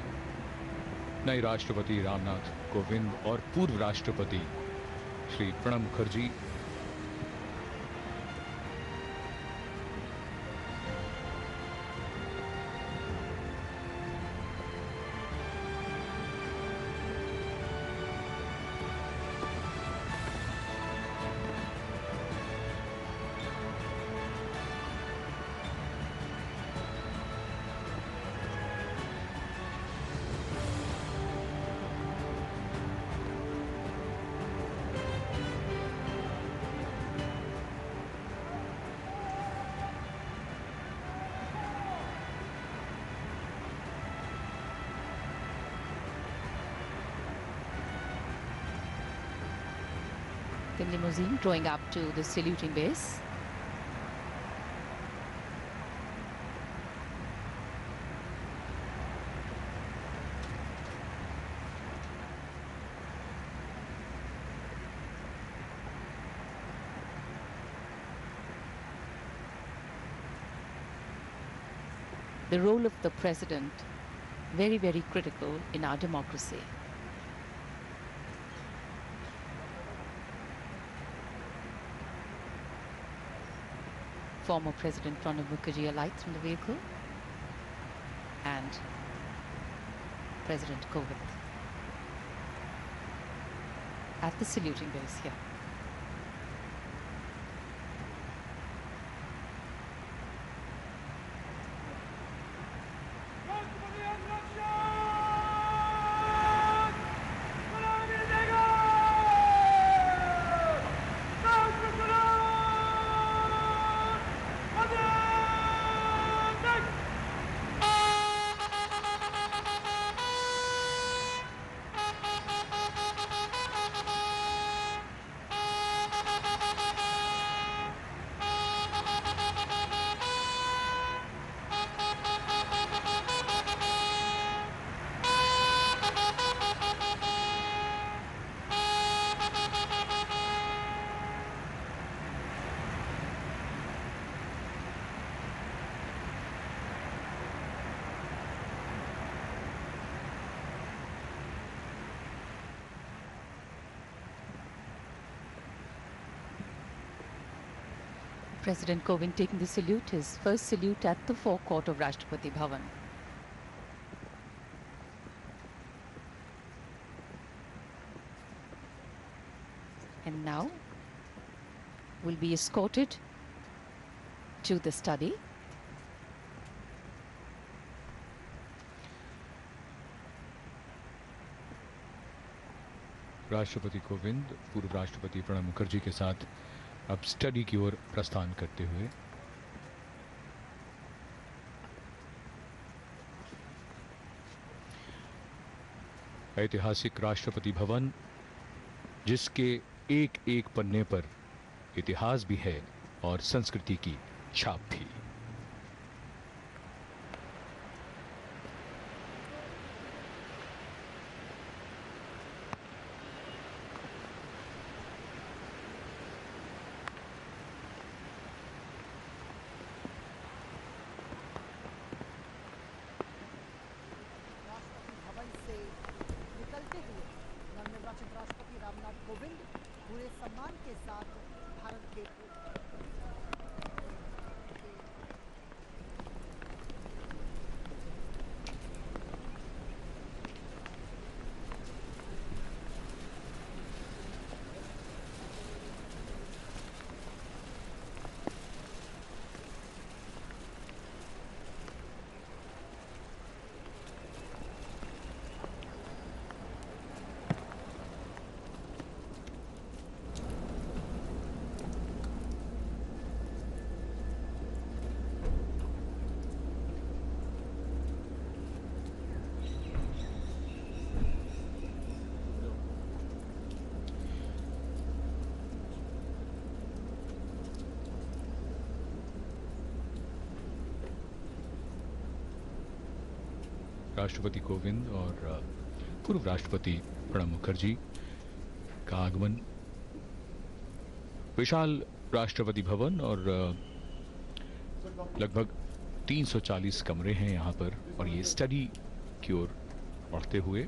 नए राष्ट्रपति रामनाथ कोविंद और पूर्व राष्ट्रपति Shri Pranab Mukherjee the limousine drawing up to the saluting base. The role of the President, very, very critical in our democracy. Former President Pranab Mukherjee alights from the vehicle, and President Kovind at the saluting base here. President Kovind taking the salute, his first salute at the forecourt of Rashtrapati Bhavan. and now will be escorted to the study. राष्ट्रपति कोविंद पूर्व राष्ट्रपति प्रणब मुखर्जी के साथ अब study की ओर प्रस्थान करते हुए ऐतिहासिक राष्ट्रपति भवन, जिसके एक एक पन्ने पर इतिहास भी है और संस्कृति की छाप भी। भवन से निकलते हुए नवनिर्वाचित राष्ट्रपति रामनाथ कोविंद पूरे सम्मान के साथ भारत के राष्ट्रपति कोविंद और पूर्व राष्ट्रपति प्रणब मुखर्जी का आगमन विशाल राष्ट्रपति भवन और लगभग 340 कमरे हैं यहाँ पर, और ये स्टडी की ओर बढ़ते हुए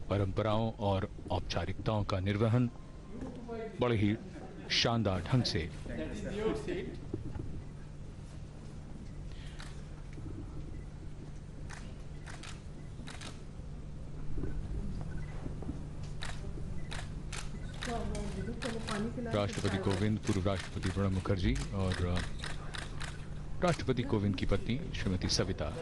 परंपराओं और औपचारिकताओं का निर्वहन बड़े ही शानदार ढंग से राष्ट्रपति कोविंद, पूर्व राष्ट्रपति प्रणब मुखर्जी और राष्ट्रपति कोविंद की पत्नी श्रीमती सविता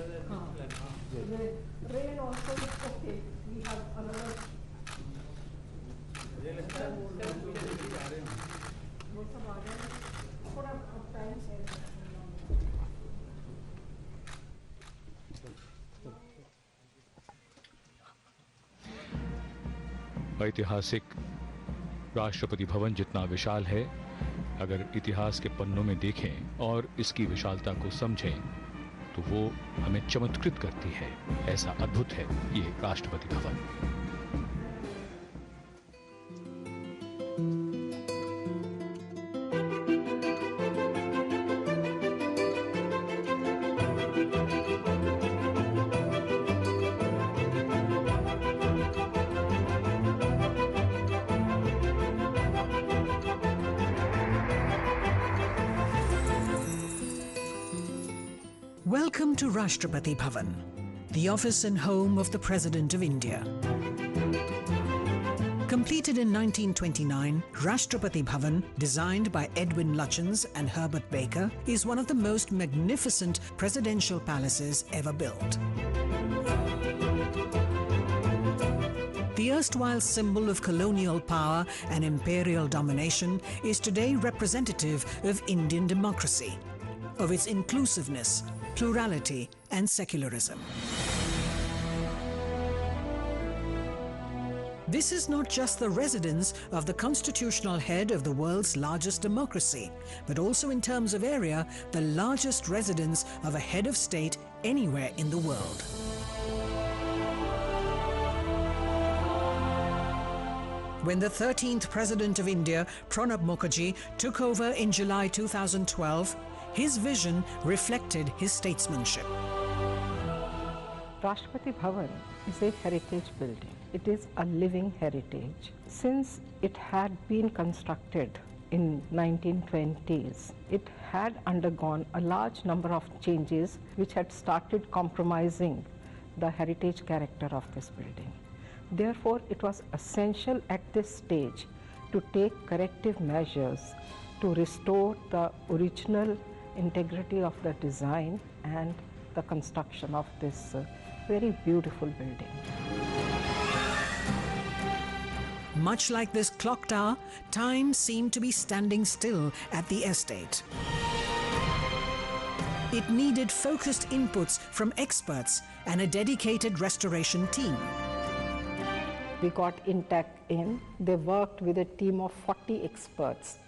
ऐतिहासिक राष्ट्रपति भवन जितना विशाल है, अगर इतिहास के पन्नों में देखें और इसकी विशालता को समझें तो वो हमें चमत्कृत करती है। ऐसा अद्भुत है ये Rashtrapati Bhavan. Welcome to Rashtrapati Bhavan, the office and home of the President of India. Completed in 1929, Rashtrapati Bhavan, designed by Edwin Lutyens and Herbert Baker, is one of the most magnificent presidential palaces ever built. The erstwhile symbol of colonial power and imperial domination is today representative of Indian democracy, of its inclusiveness, plurality and secularism. This is not just the residence of the constitutional head of the world's largest democracy, but also in terms of area, the largest residence of a head of state anywhere in the world. When the 13th President of India, Pranab Mukherjee, took over in July 2012, his vision reflected his statesmanship. Rashtrapati Bhavan is a heritage building. It is a living heritage. Since it had been constructed in 1920s, it had undergone a large number of changes which had started compromising the heritage character of this building. Therefore, it was essential at this stage to take corrective measures to restore the original integrity of the design and the construction of this very beautiful building. Much like this clock tower, time seemed to be standing still at the estate. It needed focused inputs from experts and a dedicated restoration team. We got Intech in. They worked with a team of 40 experts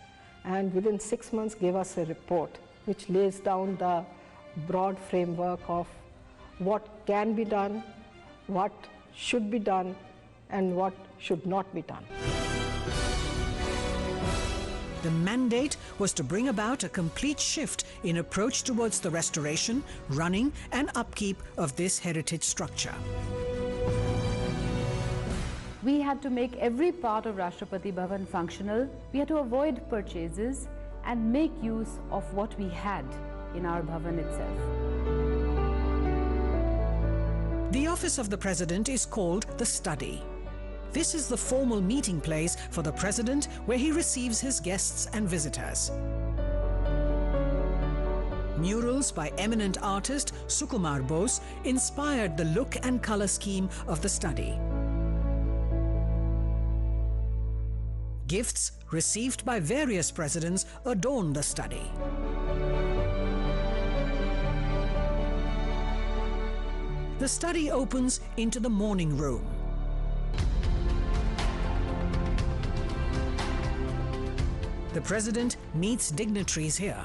and within 6 months gave us a report which lays down the broad framework of what can be done, what should be done, and what should not be done. The mandate was to bring about a complete shift in approach towards the restoration, running, and upkeep of this heritage structure. We had to make every part of Rashtrapati Bhavan functional. We had to avoid purchases and make use of what we had in our Bhavan itself. The office of the President is called the Study. This is the formal meeting place for the President where he receives his guests and visitors. Murals by eminent artist Sukumar Bose inspired the look and colour scheme of the Study. Gifts received by various presidents adorn the Study. The Study opens into the morning room. The President meets dignitaries here.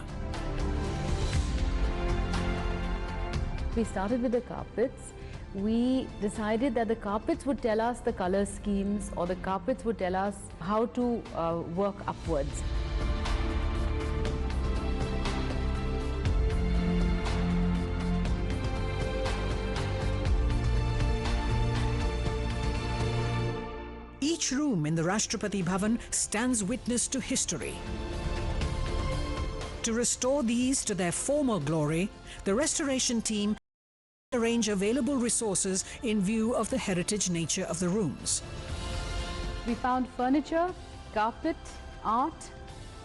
We started with the carpets. We decided that the carpets would tell us the color schemes, or the carpets would tell us how to work upwards. Each room in the Rashtrapati Bhavan stands witness to history. To restore these to their former glory, the restoration team arrange available resources in view of the heritage nature of the rooms. We found furniture, carpet, art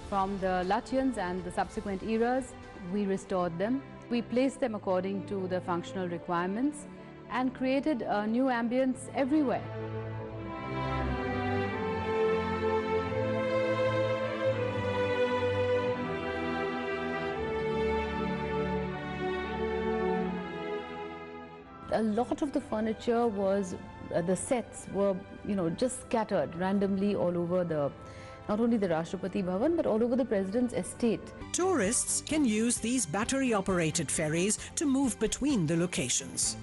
from the Lutyens and the subsequent eras. We restored them. We placed them according to the functional requirements and created a new ambience everywhere. A lot of the furniture was, the sets were, just scattered randomly all over not only the Rashtrapati Bhavan, but all over the President's estate. Tourists can use these battery-operated ferries to move between the locations.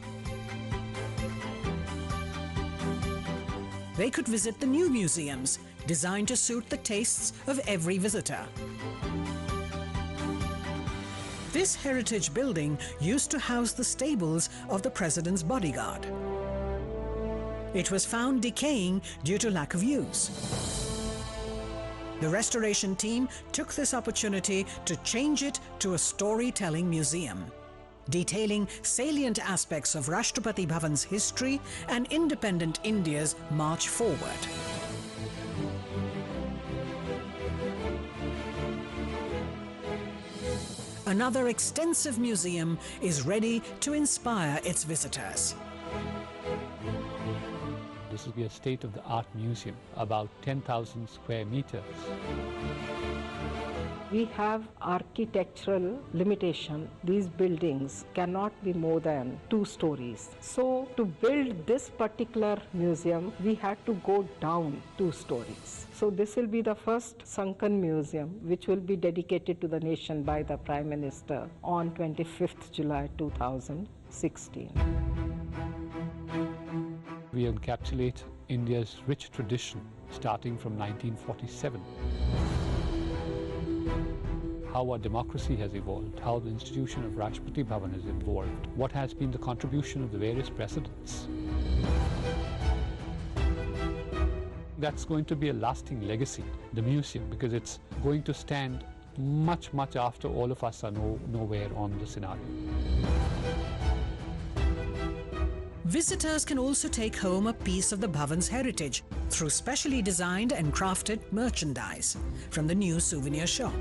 They could visit the new museums, designed to suit the tastes of every visitor. This heritage building used to house the stables of the President's bodyguard. It was found decaying due to lack of use. The restoration team took this opportunity to change it to a storytelling museum, detailing salient aspects of Rashtrapati Bhavan's history and independent India's march forward. Another extensive museum is ready to inspire its visitors. This will be a state-of-the-art museum, about 10,000 square meters. We have architectural limitation. These buildings cannot be more than 2 stories. So to build this particular museum, we had to go down 2 stories. So this will be the first sunken museum which will be dedicated to the nation by the Prime Minister on 25th July 2016. We encapsulate India's rich tradition starting from 1947. How our democracy has evolved, how the institution of Rashtrapati Bhavan has evolved, what has been the contribution of the various presidents. That's going to be a lasting legacy, the museum, because it's going to stand much, much after all of us are nowhere on the scenario. Visitors can also take home a piece of the Bhavan's heritage through specially designed and crafted merchandise from the new souvenir shop.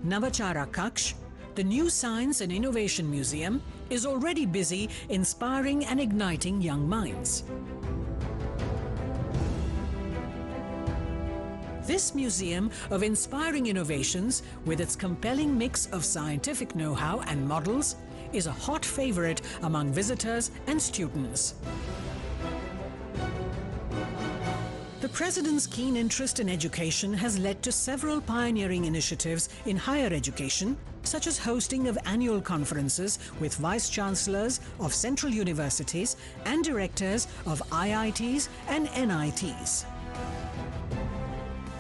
Navachara Kaksh, the new Science and Innovation Museum, is already busy inspiring and igniting young minds. This museum of inspiring innovations, with its compelling mix of scientific know-how and models, is a hot favorite among visitors and students. The President's keen interest in education has led to several pioneering initiatives in higher education, such as hosting of annual conferences with vice-chancellors of central universities and directors of IITs and NITs.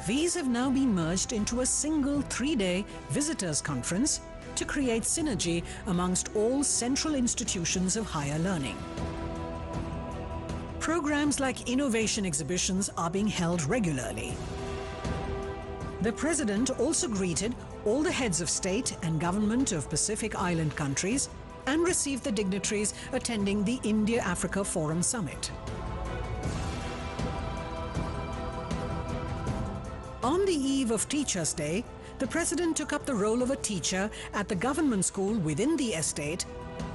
These have now been merged into a single 3-day visitors' conference to create synergy amongst all central institutions of higher learning. Programs like innovation exhibitions are being held regularly. The President also greeted all the heads of state and government of Pacific Island countries and received the dignitaries attending the India-Africa Forum Summit. On the eve of Teachers' Day, the President took up the role of a teacher at the government school within the estate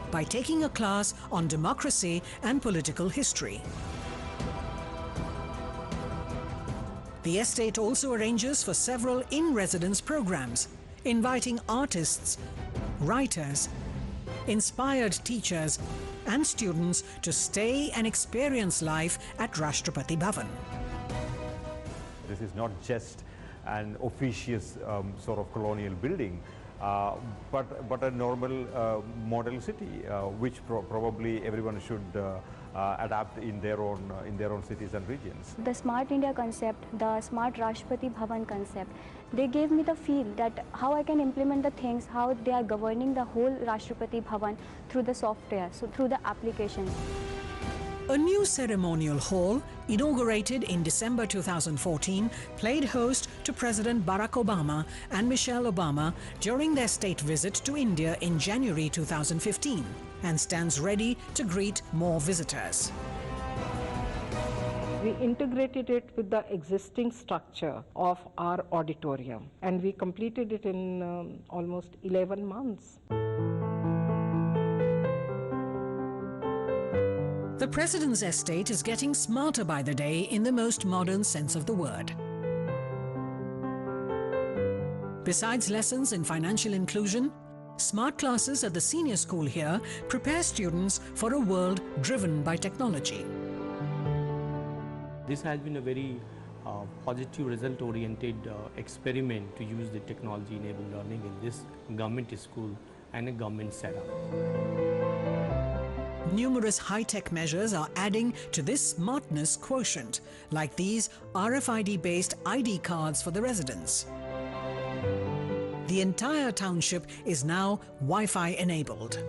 by taking a class on democracy and political history. The estate also arranges for several in-residence programs, inviting artists, writers, inspired teachers, and students to stay and experience life at Rashtrapati Bhavan. This is not just an officious sort of colonial building, but a normal model city, which probably everyone should adapt in their own cities and regions. The Smart India concept, the Smart Rashtrapati Bhavan concept, they gave me the feel that how I can implement the things, how they are governing the whole Rashtrapati Bhavan through the software, so through the applications. A new ceremonial hall, inaugurated in December 2014, played host to President Barack Obama and Michelle Obama during their state visit to India in January 2015, and stands ready to greet more visitors. We integrated it with the existing structure of our auditorium, and we completed it in almost 11 months. The President's estate is getting smarter by the day in the most modern sense of the word. Besides lessons in financial inclusion, smart classes at the senior school here prepare students for a world driven by technology. This has been a very positive result-oriented experiment to use the technology-enabled learning in this government school and a government setup. Numerous high-tech measures are adding to this smartness quotient, like these RFID-based ID cards for the residents. The entire township is now Wi-Fi enabled.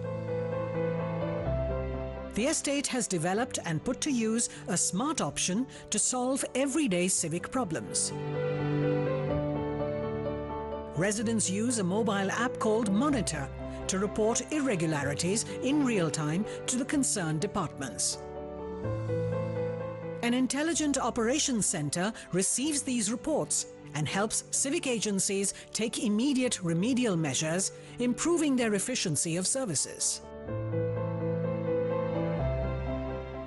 The estate has developed and put to use a smart option to solve everyday civic problems. Residents use a mobile app called Monitor to report irregularities in real time to the concerned departments. An intelligent operations center receives these reports and helps civic agencies take immediate remedial measures, improving their efficiency of services.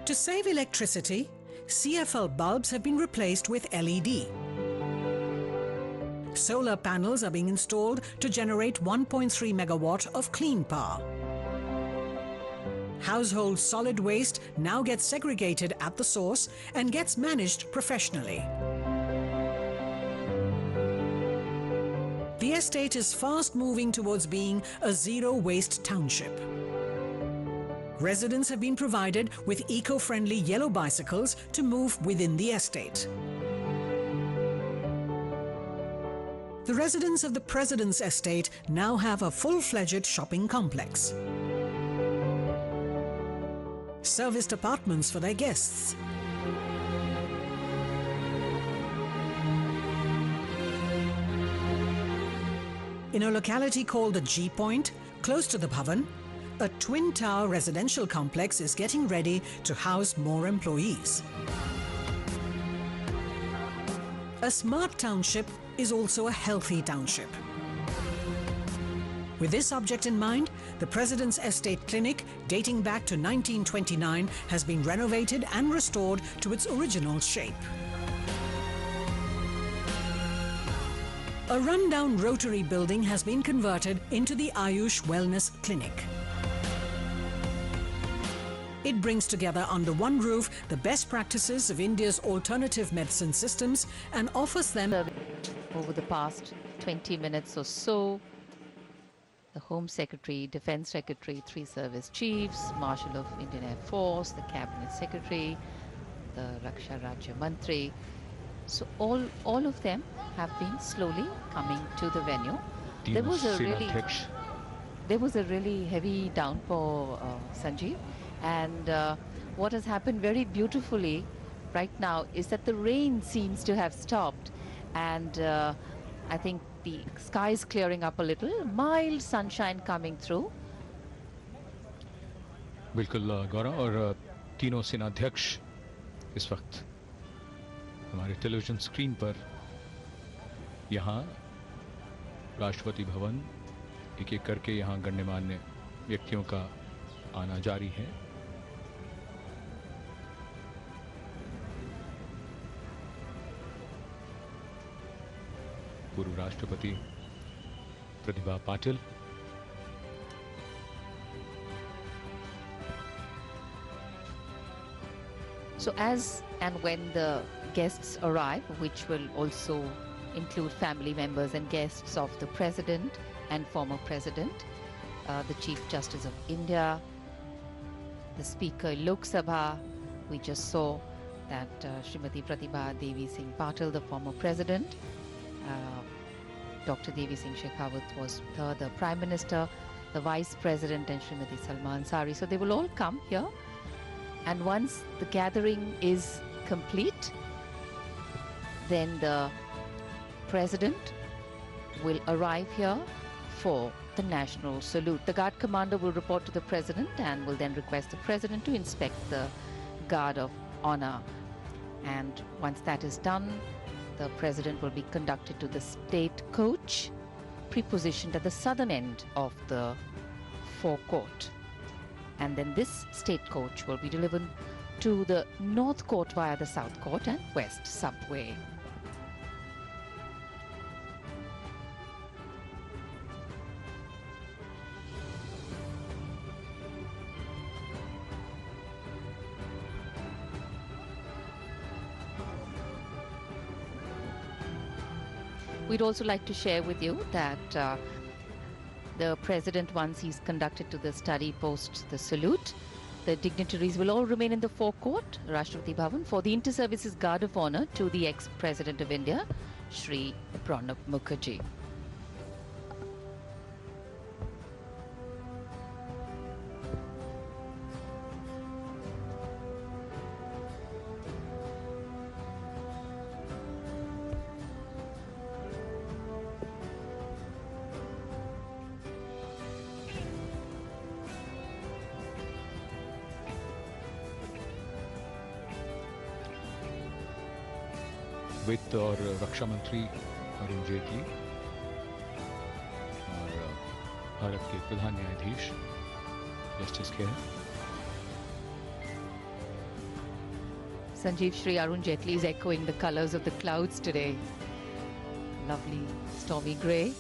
To save electricity, CFL bulbs have been replaced with LED. Solar panels are being installed to generate 1.3 megawatt of clean power. Household solid waste now gets segregated at the source and gets managed professionally. The estate is fast moving towards being a zero-waste township. Residents have been provided with eco-friendly yellow bicycles to move within the estate. The residents of the President's estate now have a full-fledged shopping complex. Serviced apartments for their guests. In a locality called the G Point, close to the Bhavan, a twin-tower residential complex is getting ready to house more employees. A smart township is also a healthy township. With this object in mind, the President's Estate Clinic, dating back to 1929, has been renovated and restored to its original shape. A rundown rotary building has been converted into the Ayush Wellness Clinic. It brings together under one roof the best practices of India's alternative medicine systems and offers them. Over the past 20 minutes or so, the Home Secretary, Defence Secretary, 3 service chiefs, Marshal of Indian Air Force, the Cabinet Secretary, the Raksha Rajya Mantri. So all of them have been slowly coming to the venue. There was a really heavy downpour, Sanjeev, and what has happened very beautifully right now is that the rain seems to have stopped, and I think the sky is clearing up a little, mild sunshine coming through. बिल्कुल गौरव, और तीनों सेनाध्यक्ष इस वक्त हमारे television screen पर यहाँ राष्ट्रपति भवन एक एक करके यहाँ गण्यमान्य व्यक्तियों का आना जारी है। पूर्व राष्ट्रपति Pratibha Patil, So as and when the guests arrive, which will also include family members and guests of the President and former President, the Chief Justice of India, the Speaker Lok Sabha, we just saw that Srimati Pratibha Devi Singh Patil, the former President, Dr. Devi Singh Shekhawat was with her, the Prime Minister, the Vice President, and Srimati Salma Ansari. So they will all come here. And once the gathering is complete, then the President will arrive here for the national salute. The Guard Commander will report to the President and will then request the President to inspect the Guard of Honor. And once that is done, the President will be conducted to the state coach, prepositioned at the southern end of the forecourt. And then this state coach will be delivered to the North Court via the South Court and West Subway. We'd also like to share with you that the President, once he's conducted to the study post the salute, the dignitaries will all remain in the forecourt, Rashtrapati Bhavan, for the Inter-Services Guard of Honor to the ex-President of India, Shri Pranab Mukherjee. वित्त और रक्षा मंत्री अरुण जेटली और भारत के प्रधान न्यायाधीश justice के Sanjeev, Shri Arun Jaitley is echoing the colors of the clouds today. Lovely stormy grey.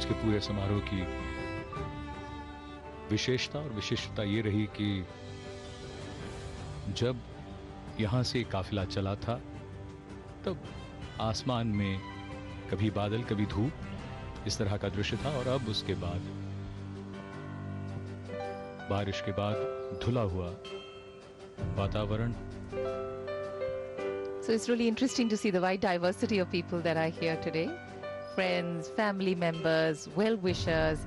आज के पूरे समारोह की विशेषता और विशिष्टता ये रही कि जब यहाँ से काफिला चला था तब आसमान में कभी बादल कभी धूप इस तरह का दृश्य था, और अब उसके बाद बारिश के बाद धुला हुआ वातावरण. So it's really interesting to see the wide diversity of people that are here today. Friends, family members, well-wishers.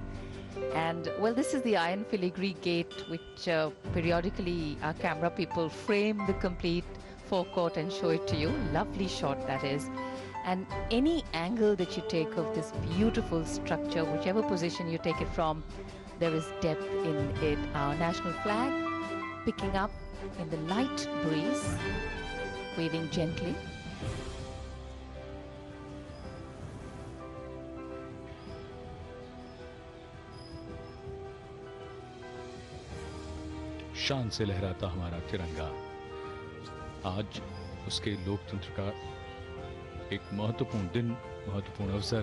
And well, this is the iron filigree gate which periodically our camera people frame the complete forecourt and show it to you. Lovely shot that is. And any angle that you take of this beautiful structure, whichever position you take it from, there is depth in it. Our national flag picking up in the light breeze, waving gently. शान से लहराता हमारा तिरंगा आज उसके लोकतंत्र का एक महत्वपूर्ण दिन, महत्वपूर्ण अवसर.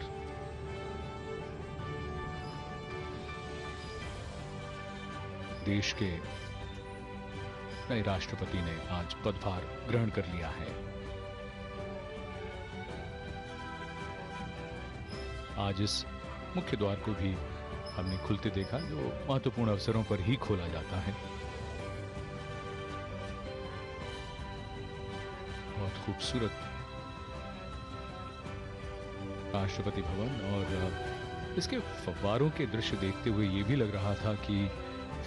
देश के नए राष्ट्रपति ने आज पदभार ग्रहण कर लिया है. आज इस मुख्य द्वार को भी हमने खुलते देखा, जो महत्वपूर्ण अवसरों पर ही खोला जाता है. बहुत खूबसूरत राष्ट्रपति भवन, और इसके फव्वारों के दृश्य देखते हुए ये भी लग रहा था कि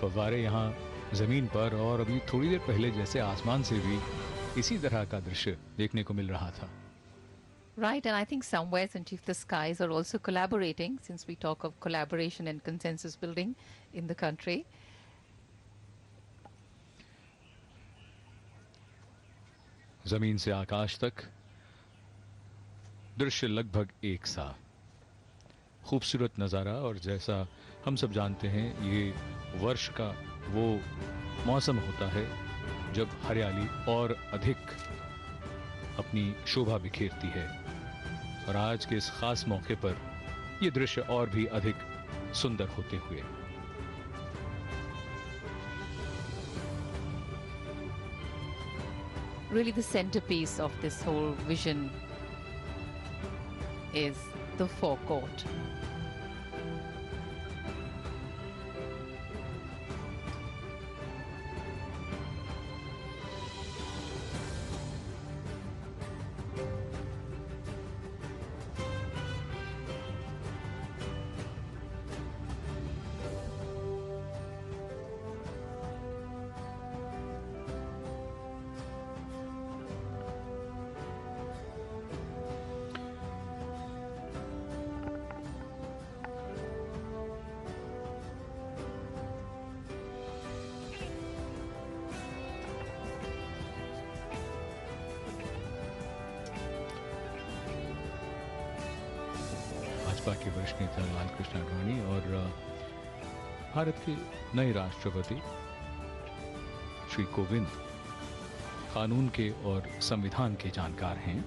फव्वारे यहाँ जमीन पर और अभी थोड़ी देर पहले जैसे आसमान से भी इसी तरह का दृश्य देखने को मिल रहा था. Right, and I think somewhere, Sanjeev, the skies are also collaborating, since we talk of collaboration and consensus building in the country. जमीन से आकाश तक दृश्य लगभग एक सा. खूबसूरत नज़ारा, और जैसा हम सब जानते हैं ये वर्ष का वो मौसम होता है जब हरियाली और अधिक अपनी शोभा बिखेरती है, और आज के इस खास मौके पर ये दृश्य और भी अधिक सुंदर होते हुए. Really the centerpiece of this whole vision is the forecourt. Bhajpa के वरिष्ठ नेता लाल कृष्ण आडवाणी और भारत के नए राष्ट्रपति श्री कोविंद कानून के और संविधान के जानकार हैं.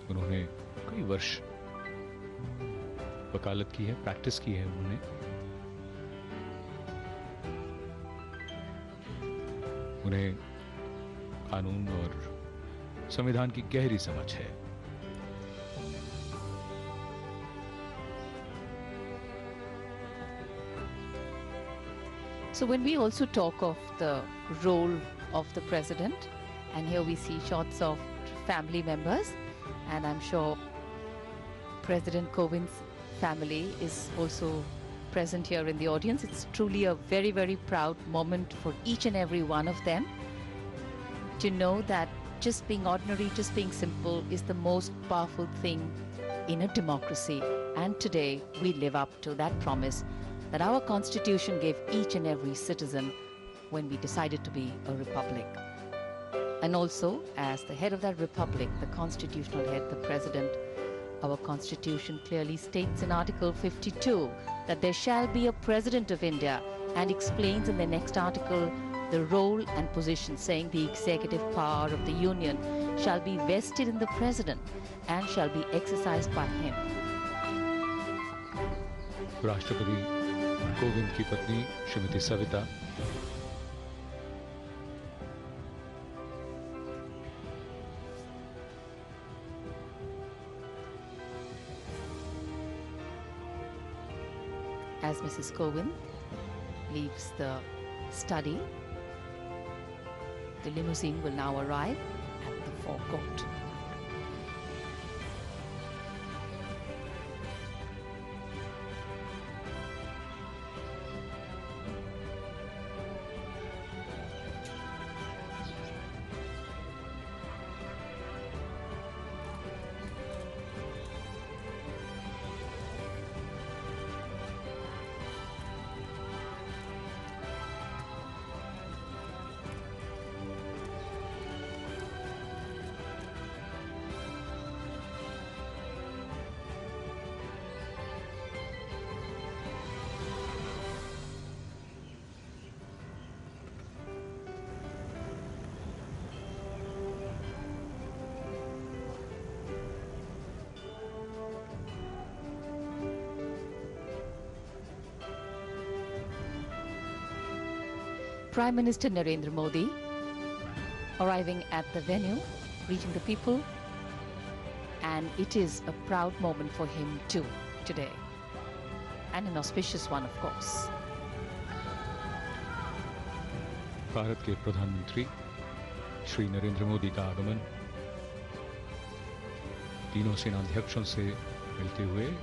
उन्होंने कई वर्ष वकालत की है, प्रैक्टिस की है उन्होंने. उन्हें कानून और संविधान की गहरी समझ है. So when we also talk of the role of the president, and here we see shots of family members, and I'm sure President Kovind's family is also present here in the audience. It's truly a very, very proud moment for each and every one of them to know that just being ordinary, just being simple is the most powerful thing in a democracy. And today we live up to that promise that our Constitution gave each and every citizen when we decided to be a republic. And also, as the head of that republic, the constitutional head, the president, our Constitution clearly states in Article 52 that there shall be a President of India, and explains in the next article the role and position, saying the executive power of the Union shall be vested in the President and shall be exercised by him. राष्ट्रपति कोविंद की पत्नी Shrimati Savita As Mrs. Kovind leaves the study, the limousine will now arrive at the forecourt. Prime Minister Narendra Modi arriving at the venue, greeting the people, and it is a proud moment for him too today, and an auspicious one, of course. Bharat के प्रधानमंत्री श्री नरेंद्र मोदी का आगमन तीनों सेनाध्यक्षों से मिलते हुए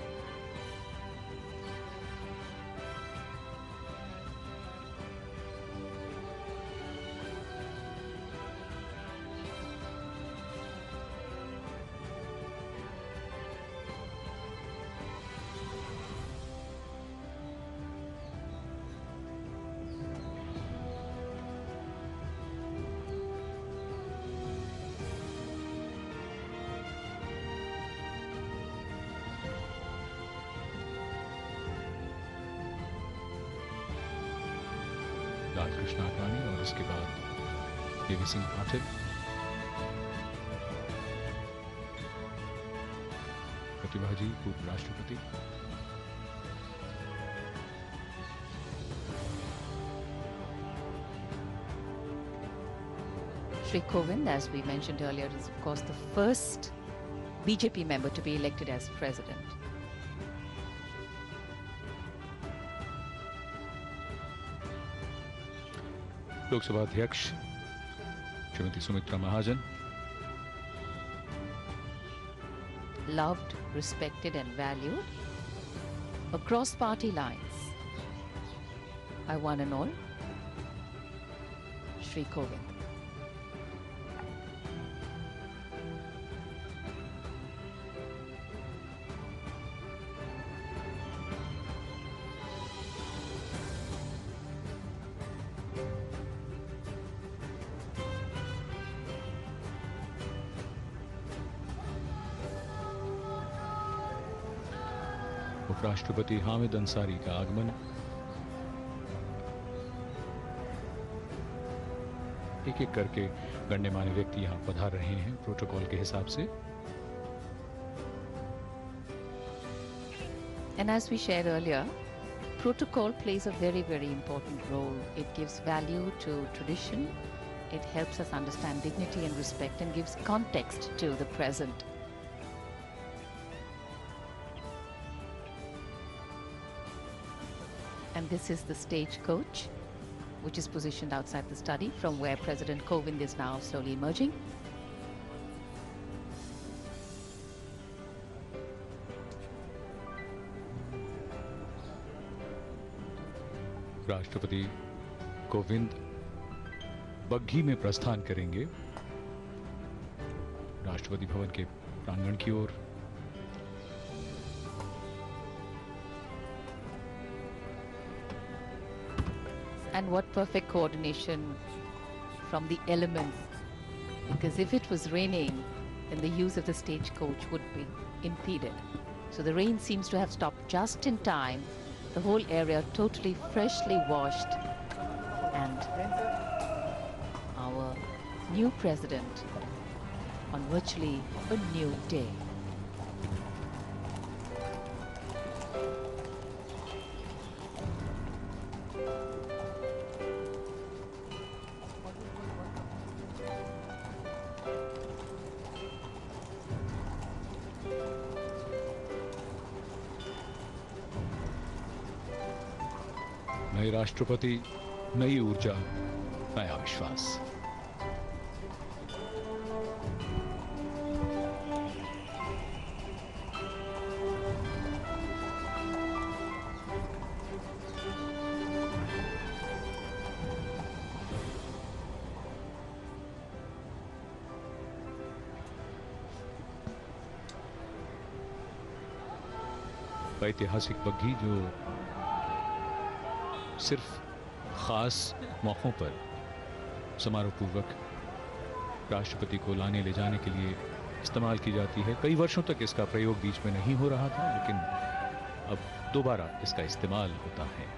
और उसके बाद देवी सिंह पाटिल, प्रतिभा जी पूर्व राष्ट्रपति, Shri Kovind, as we mentioned earlier, is of course the first BJP member to be elected as president. Lok Sabha अध्यक्ष Shrimati Sumitra Mahajan, loved, respected and valued across party lines by one and all, Shri Kovind. उपराष्ट्रपति हामिद अंसारी का आगमन, एक एक करके गण्यमान्य व्यक्ति यहां पधार रहे हैं प्रोटोकॉल के हिसाब से. And as we shared earlier, protocol plays a very, very important role. It gives value to tradition, it helps us understand dignity and respect, and gives context to the present. And this is the stagecoach, which is positioned outside the study, from where President Kovind is now slowly emerging. राष्ट्रपति कोविंद बग्घी में प्रस्थान करेंगे राष्ट्रपति भवन के प्रांगण की ओर. And what perfect coordination from the elements, because if it was raining, then the use of the stagecoach would be impeded. So the rain seems to have stopped just in time. The whole area totally freshly washed and new president on virtually a new day. नए राष्ट्रपति, नई ऊर्जा, नया विश्वास। ऐतिहासिक बग्घी जो सिर्फ खास मौक़ों पर समारोहपूर्वक राष्ट्रपति को लाने ले जाने के लिए इस्तेमाल की जाती है। कई वर्षों तक इसका प्रयोग बीच में नहीं हो रहा था, लेकिन अब दोबारा इसका इस्तेमाल होता है।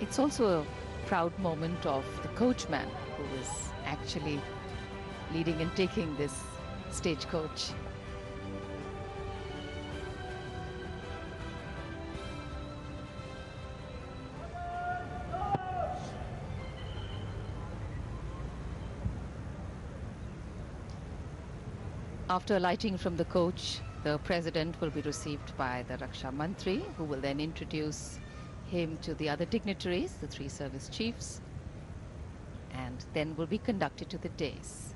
It's also a proud moment of the coachman who is actually leading and taking this stagecoach. After alighting from the coach, the president will be received by the Raksha Mantri, who will then introduce him to the other dignitaries, the three service chiefs, and then will be conducted to the dais.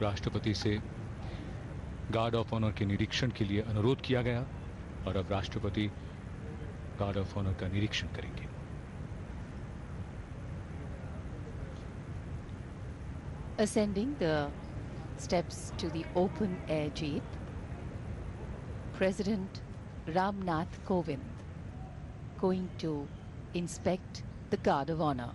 राष्ट्रपति से guard of honour के निरीक्षण के लिए अनुरोध किया गया और अब राष्ट्रपति गार्ड ऑफ ऑनर का निरीक्षण करेंगे। Ascending the steps to the open air jeep, President Nath Kovind going to inspect the Guard of Honor.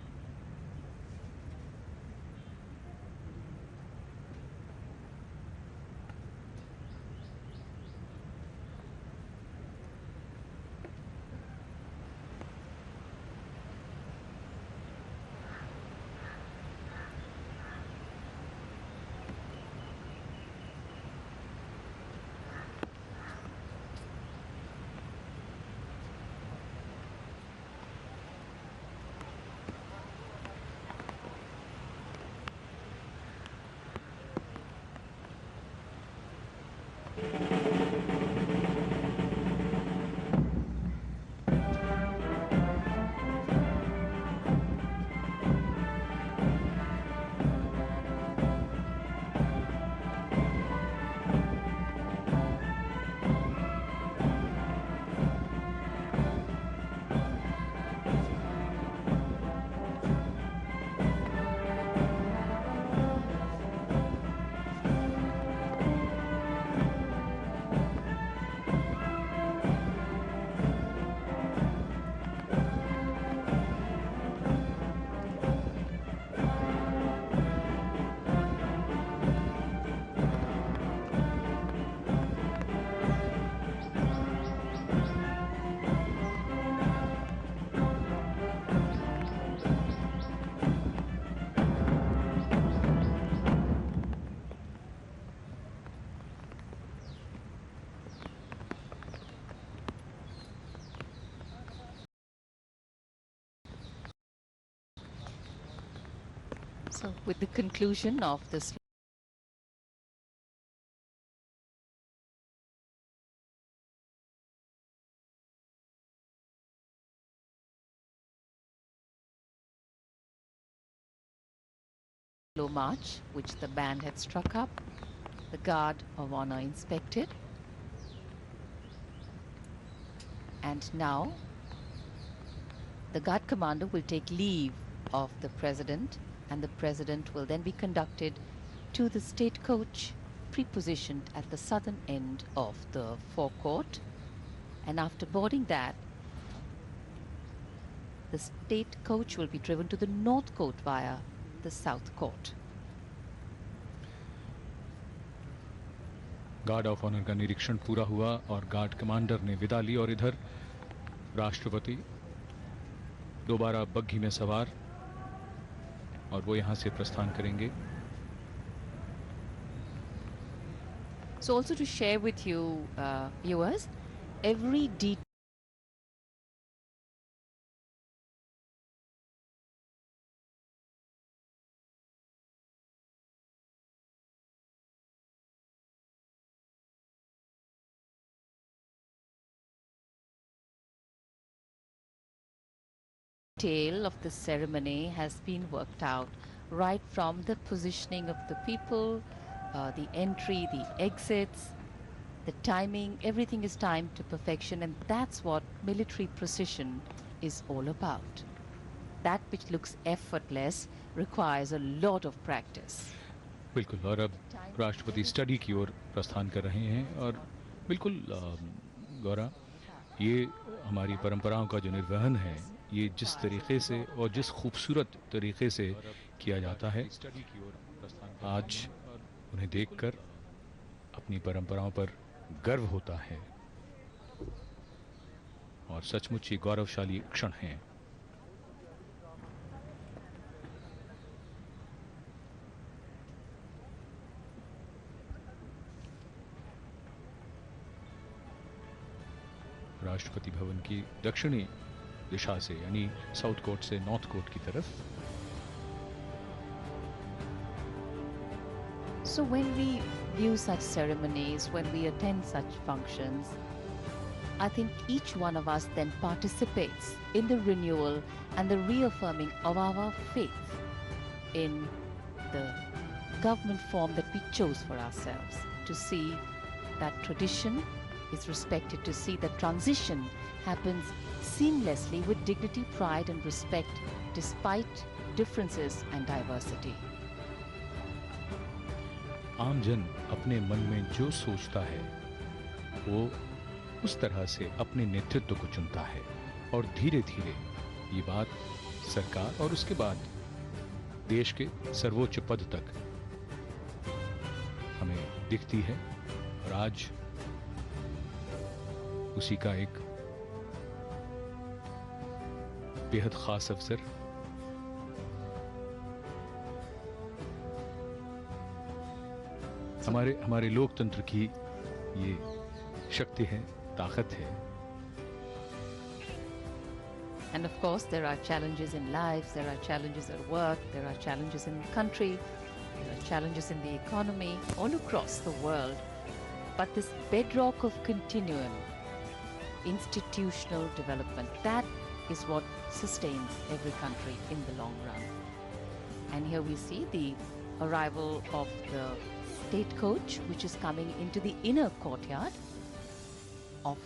So with the conclusion of this slow march, which the band had struck up, the Guard of Honor inspected, and now the Guard Commander will take leave of the President, and the President will then be conducted to the state coach pre-positioned at the southern end of the forecourt, and after boarding that, the state coach will be driven to the north court via the south court. Guard of honour का निरीक्षण पूरा हुआ और guard commander ने विदा ली और इधर राष्ट्रपति दोबारा बग्घी में सवार और वो यहां से प्रस्थान करेंगे. So also to share with you viewers, every detail of the ceremony has been worked out, right from the positioning of the people, the entry, the exits, the timing, everything is timed to perfection, and that's what military precision is all about. That which looks effortless requires a lot of practice. बिल्कुल. और अब राष्ट्रपति study की ओर प्रस्थान कर रहे हैं और बिल्कुल गौरा, ये हमारी परंपराओं का जो निर्वहन है, ये जिस तरीके से और जिस खूबसूरत तरीके से किया जाता है, आज उन्हें देखकर अपनी परंपराओं पर गर्व होता है और सचमुच ये गौरवशाली क्षण हैं. राष्ट्रपति भवन की दक्षिणी दिशा से, यानी साउथ कोर्ट से नॉर्थ कोर्ट की तरफ. So when we view such ceremonies, when we attend such functions, I think each one of us then participates in the renewal and the reaffirming of our faith in the government form that we chose for ourselves, to see that tradition is respected, to see that transition happens seamlessly with dignity, pride and respect despite differences and diversity. आम जन अपने मन में जो सोचता है वो उस तरह से अपने नेतृत्व को चुनता है और धीरे धीरे ये बात सरकार और उसके बाद देश के सर्वोच्च पद तक हमें दिखती है और आज उसी का एक बेहद खास अवसर हमारे लोकतंत्र की ये शक्ति है, ताकत है। And of course, there are challenges in life, there are challenges at work, there are challenges in the country, there are challenges in the economy, all across the world. But this bedrock of continuum, institutional development, that is what sustains every country in the long run. And here we see the arrival of the state coach, which is coming into the inner courtyard of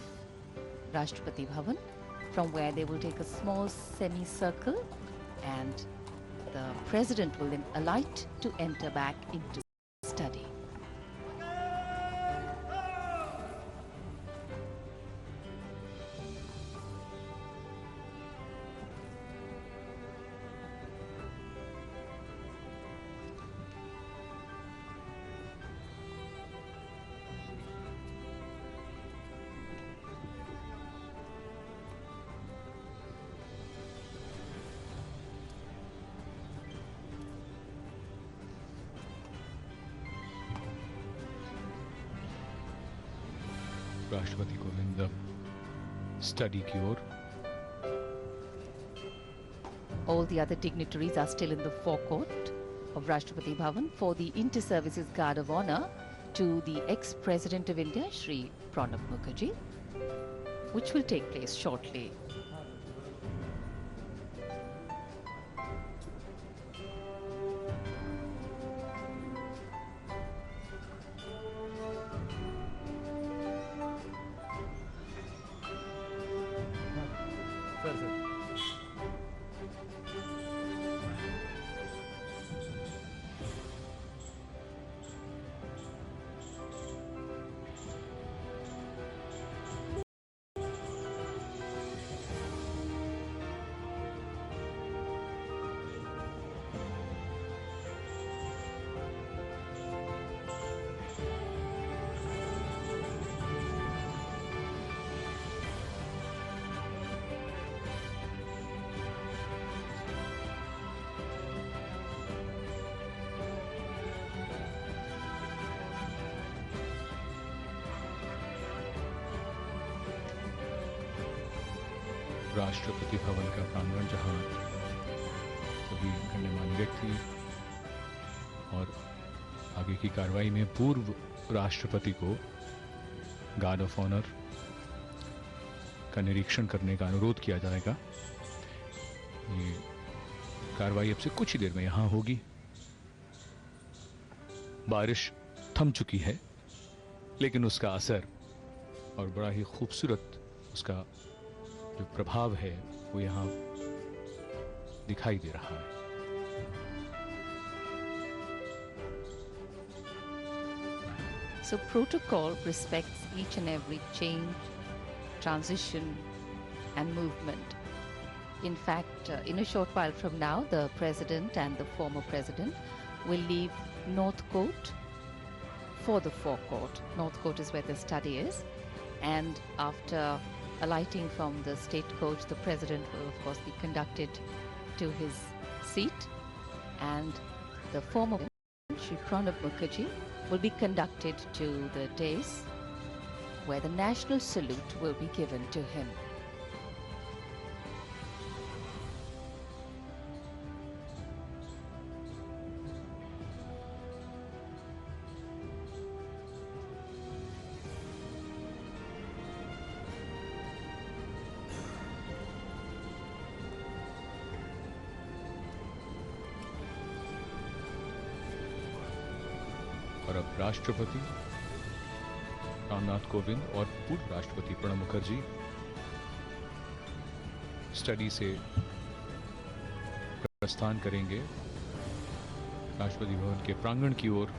Rashtrapati Bhavan, from where they will take a small semicircle and the president will then alight to enter back into study. राष्ट्रपति Kovind study की ओर। All the other dignitaries are still in the forecourt of Rashtrapati Bhavan for the Inter-Services Guard of Honour to the ex-President of India, Shri Pranab Mukherjee, which will take place shortly. Rashtrapati Bhavan का प्रांगण, जहां सभी गणमान्य व्यक्ति और आगे की कार्रवाई में पूर्व राष्ट्रपति को गार्ड ऑफ ऑनर का निरीक्षण करने का अनुरोध किया जाएगा। ये कार्रवाई अब से कुछ ही देर में यहां होगी। बारिश थम चुकी है, लेकिन उसका असर और बड़ा ही खूबसूरत उसका जो प्रभाव है वो यहाँ दिखाई दे रहा है। So protocol respects each and every change, transition and movement. In fact, in a short while from now, the president and the former president will leave North Court for the Forecourt. North Court is where the study is, and after alighting from the state coach, the president will of course be conducted to his seat, and the former Shri Pranab Mukherjee will be conducted to the dais where the national salute will be given to him. और अब राष्ट्रपति नाथ कोविंद और पूर्व राष्ट्रपति Pranab Mukherjee study से प्रस्थान करेंगे राष्ट्रपति भवन के प्रांगण की ओर।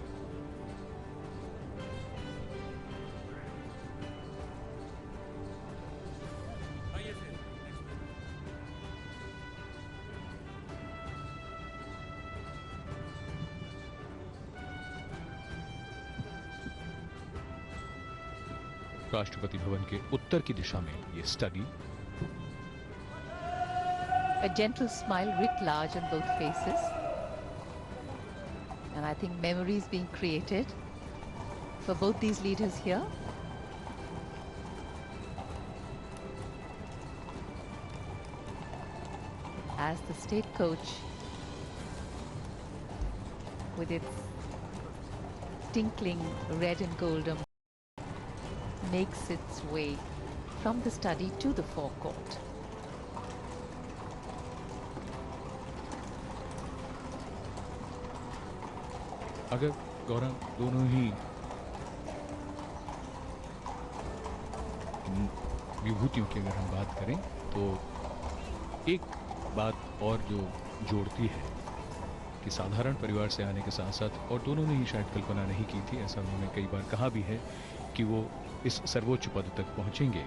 राष्ट्रपति भवन के उत्तर की दिशा में ये study. A gentle smile writ large on both faces, and I think memories being created for both these leaders here. As the state coach, with its tinkling red and gold, makes its way from the study to the forecourt. अगर गौरव दोनों ही विभूतियों की अगर हम बात करें तो एक बात और जो जोड़ती है कि साधारण परिवार से आने के साथ साथ, और दोनों ने ही शायद कल्पना नहीं की थी, ऐसा उन्होंने कई बार कहा भी है, कि वो इस सर्वोच्च पद तक पहुंचेंगे।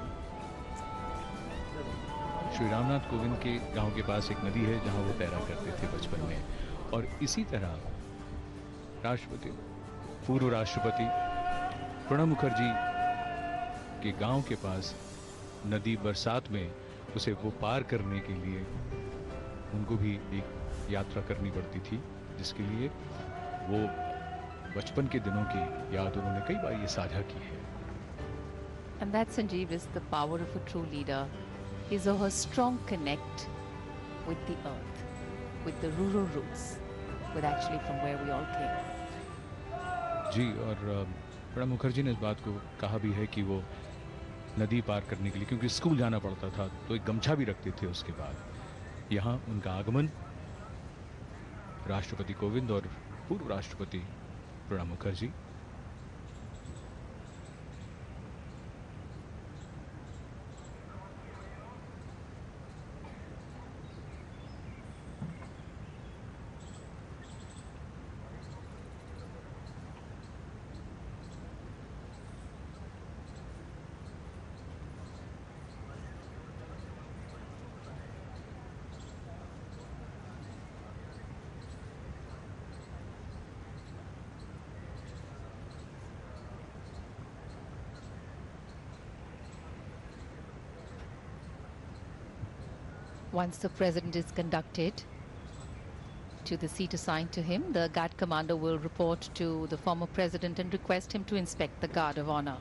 श्री रामनाथ कोविंद के गांव के पास एक नदी है जहां वो तैरा करते थे बचपन में, और इसी तरह पूर्व राष्ट्रपति प्रणब मुखर्जी के गांव के पास नदी बरसात में उसे वो पार करने के लिए उनको भी एक यात्रा करनी पड़ती थी, जिसके लिए वो बचपन के दिनों की याद उन्होंने कई बार ये साझा की है। And that, Sanjeev, is the power of a true leader. His or her strong connect with the earth, with the rural roots, with actually from where we all came. जी, और प्रणब मुखर्जी ने इस बात को कहा भी है कि वो नदी पार करने के लिए, क्योंकि स्कूल जाना पड़ता था, तो एक गमछा भी रखते थे उसके बाद। यहाँ उनका आगमन राष्ट्रपति कोविंद और पूर्व राष्ट्रपति Pranab Mukherjee. Once the president is conducted to the seat assigned to him, the guard commander will report to the former president and request him to inspect the guard of honor.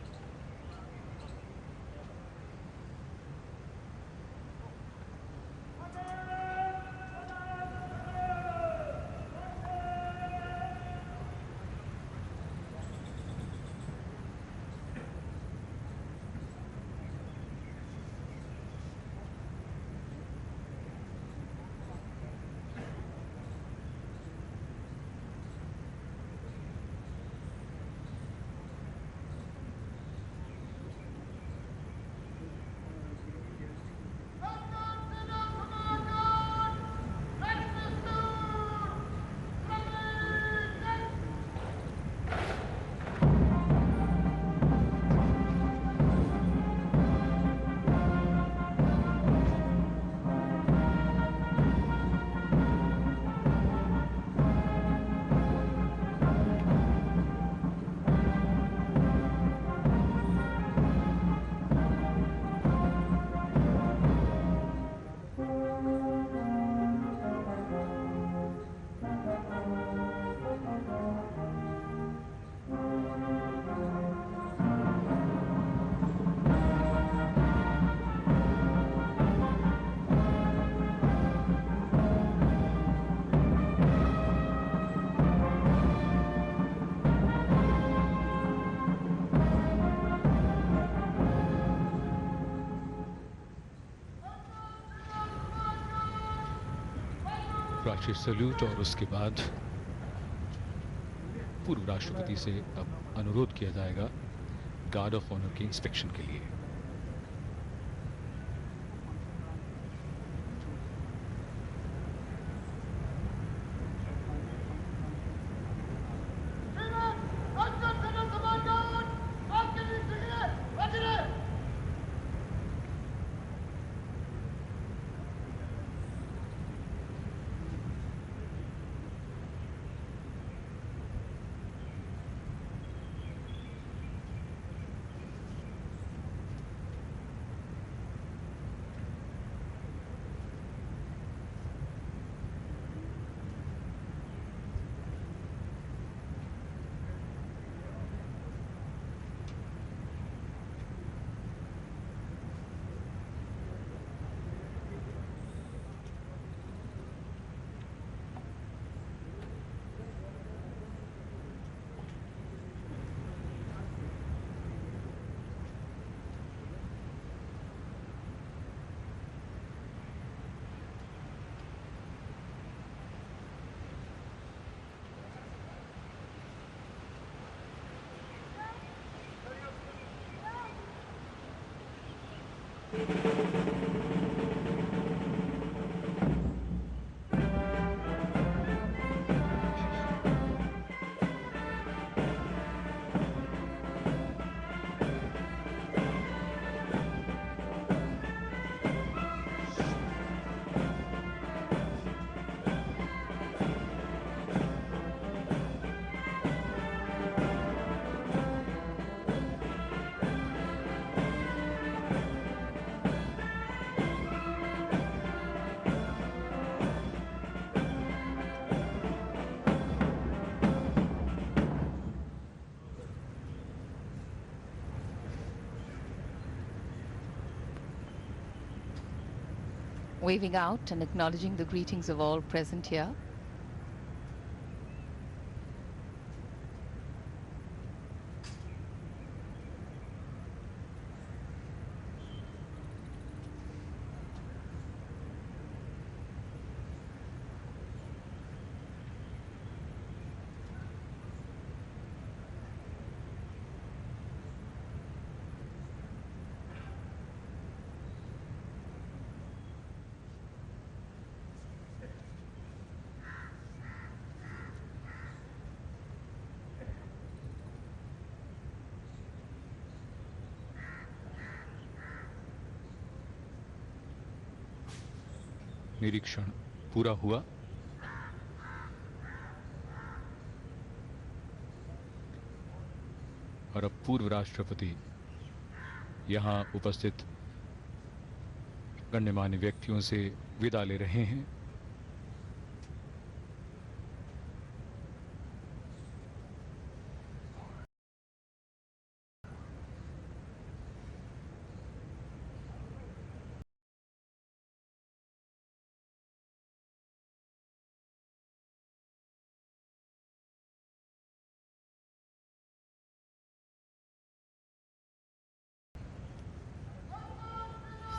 राष्ट्रीय सैल्यूट, और उसके बाद पूर्व राष्ट्रपति से अब अनुरोध किया जाएगा गार्ड ऑफ ऑनर के इंस्पेक्शन के लिए। Waving out and acknowledging the greetings of all present here. निरीक्षण पूरा हुआ। और अब पूर्व राष्ट्रपति यहां उपस्थित गण्यमान्य व्यक्तियों से विदा ले रहे हैं।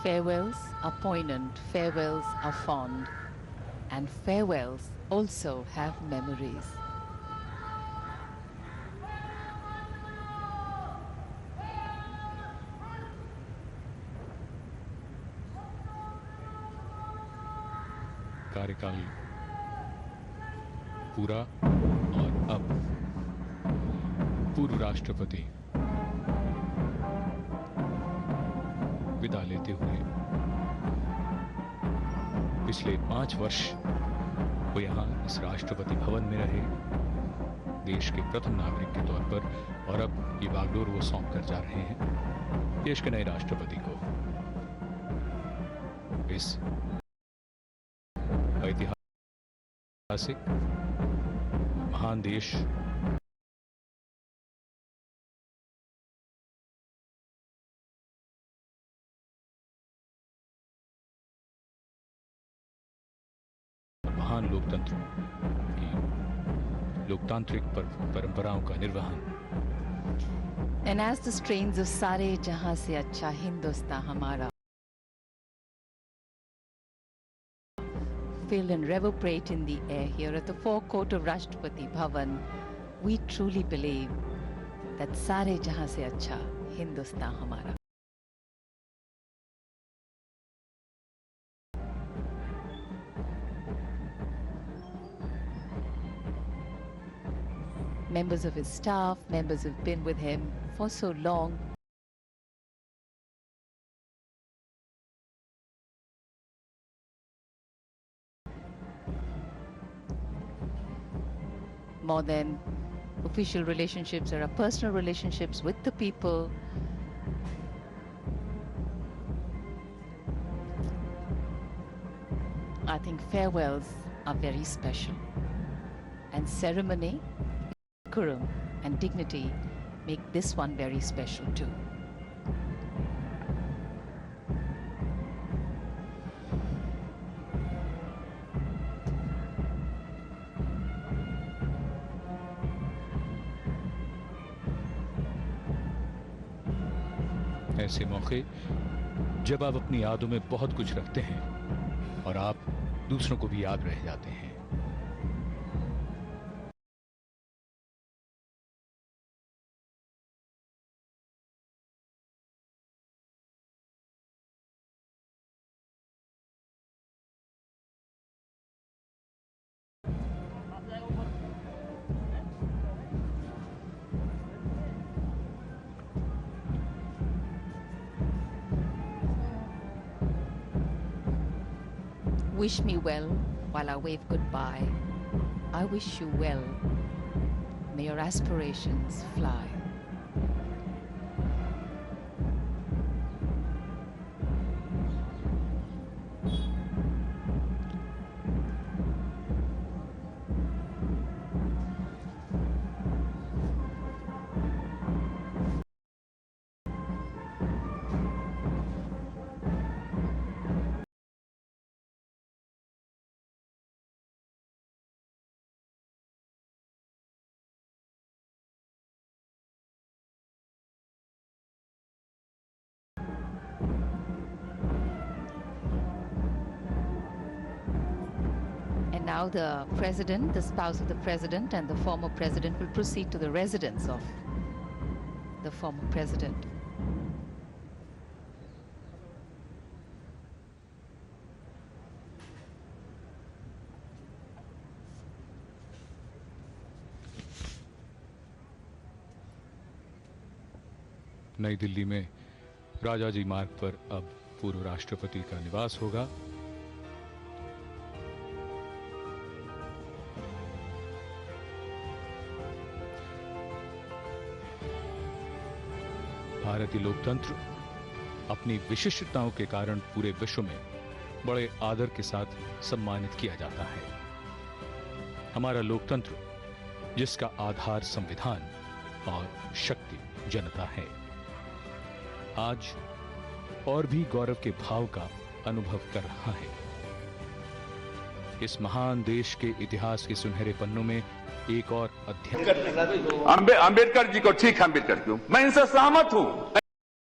Farewells are poignant, farewells are fond, and farewells also have memories. कार्यकाल पूरा और अब पूर्व राष्ट्रपति विदा लेते हुए पिछले 5 वर्ष वो यहाँ इस राष्ट्रपति भवन में रहे, देश के प्रथम नागरिक के तौर पर, और अब ये बागडोर वो सौंप कर जा रहे हैं देश के नए राष्ट्रपति को। इस ऐतिहासिक महान देश महान लोकतांत्रिक परंपराओं का निर्वहन। And as the strains of सारे जहां से अच्छा हिंदुस्तान हमारा fill and reverberate in the air here at the forecourt of Rashtrapati Bhavan, we truly believe that सारे जहां से अच्छा हिंदुस्तान हमारा। Members of his staff, members who've been with him for so long. More than official relationships, there are personal relationships with the people. I think farewells are very special, and ceremony, decorum and dignity make this one very special too. ऐसे मौके जब आप अपनी यादों में बहुत कुछ रखते हैं और आप दूसरों को भी याद रह जाते हैं। wish me well while I wave goodbye. I wish you well. May your aspirations fly. And now the president, the spouse of the president, and the former president will proceed to the residence of the former president. नई दिल्ली में राजाजी मार्ग पर अब पूर्व राष्ट्रपति का निवास होगा। भारतीय लोकतंत्र अपनी विशिष्टताओं के कारण पूरे विश्व में बड़े आदर के साथ सम्मानित किया जाता है। हमारा लोकतंत्र, जिसका आधार संविधान और शक्ति जनता है, आज और भी गौरव के भाव का अनुभव कर रहा है। इस महान देश के इतिहास के सुनहरे पन्नों में एक और अध्याय। अंबेडकर जी को, ठीक है, अंबेडकर क्यों, मैं इनसे सहमत हूं।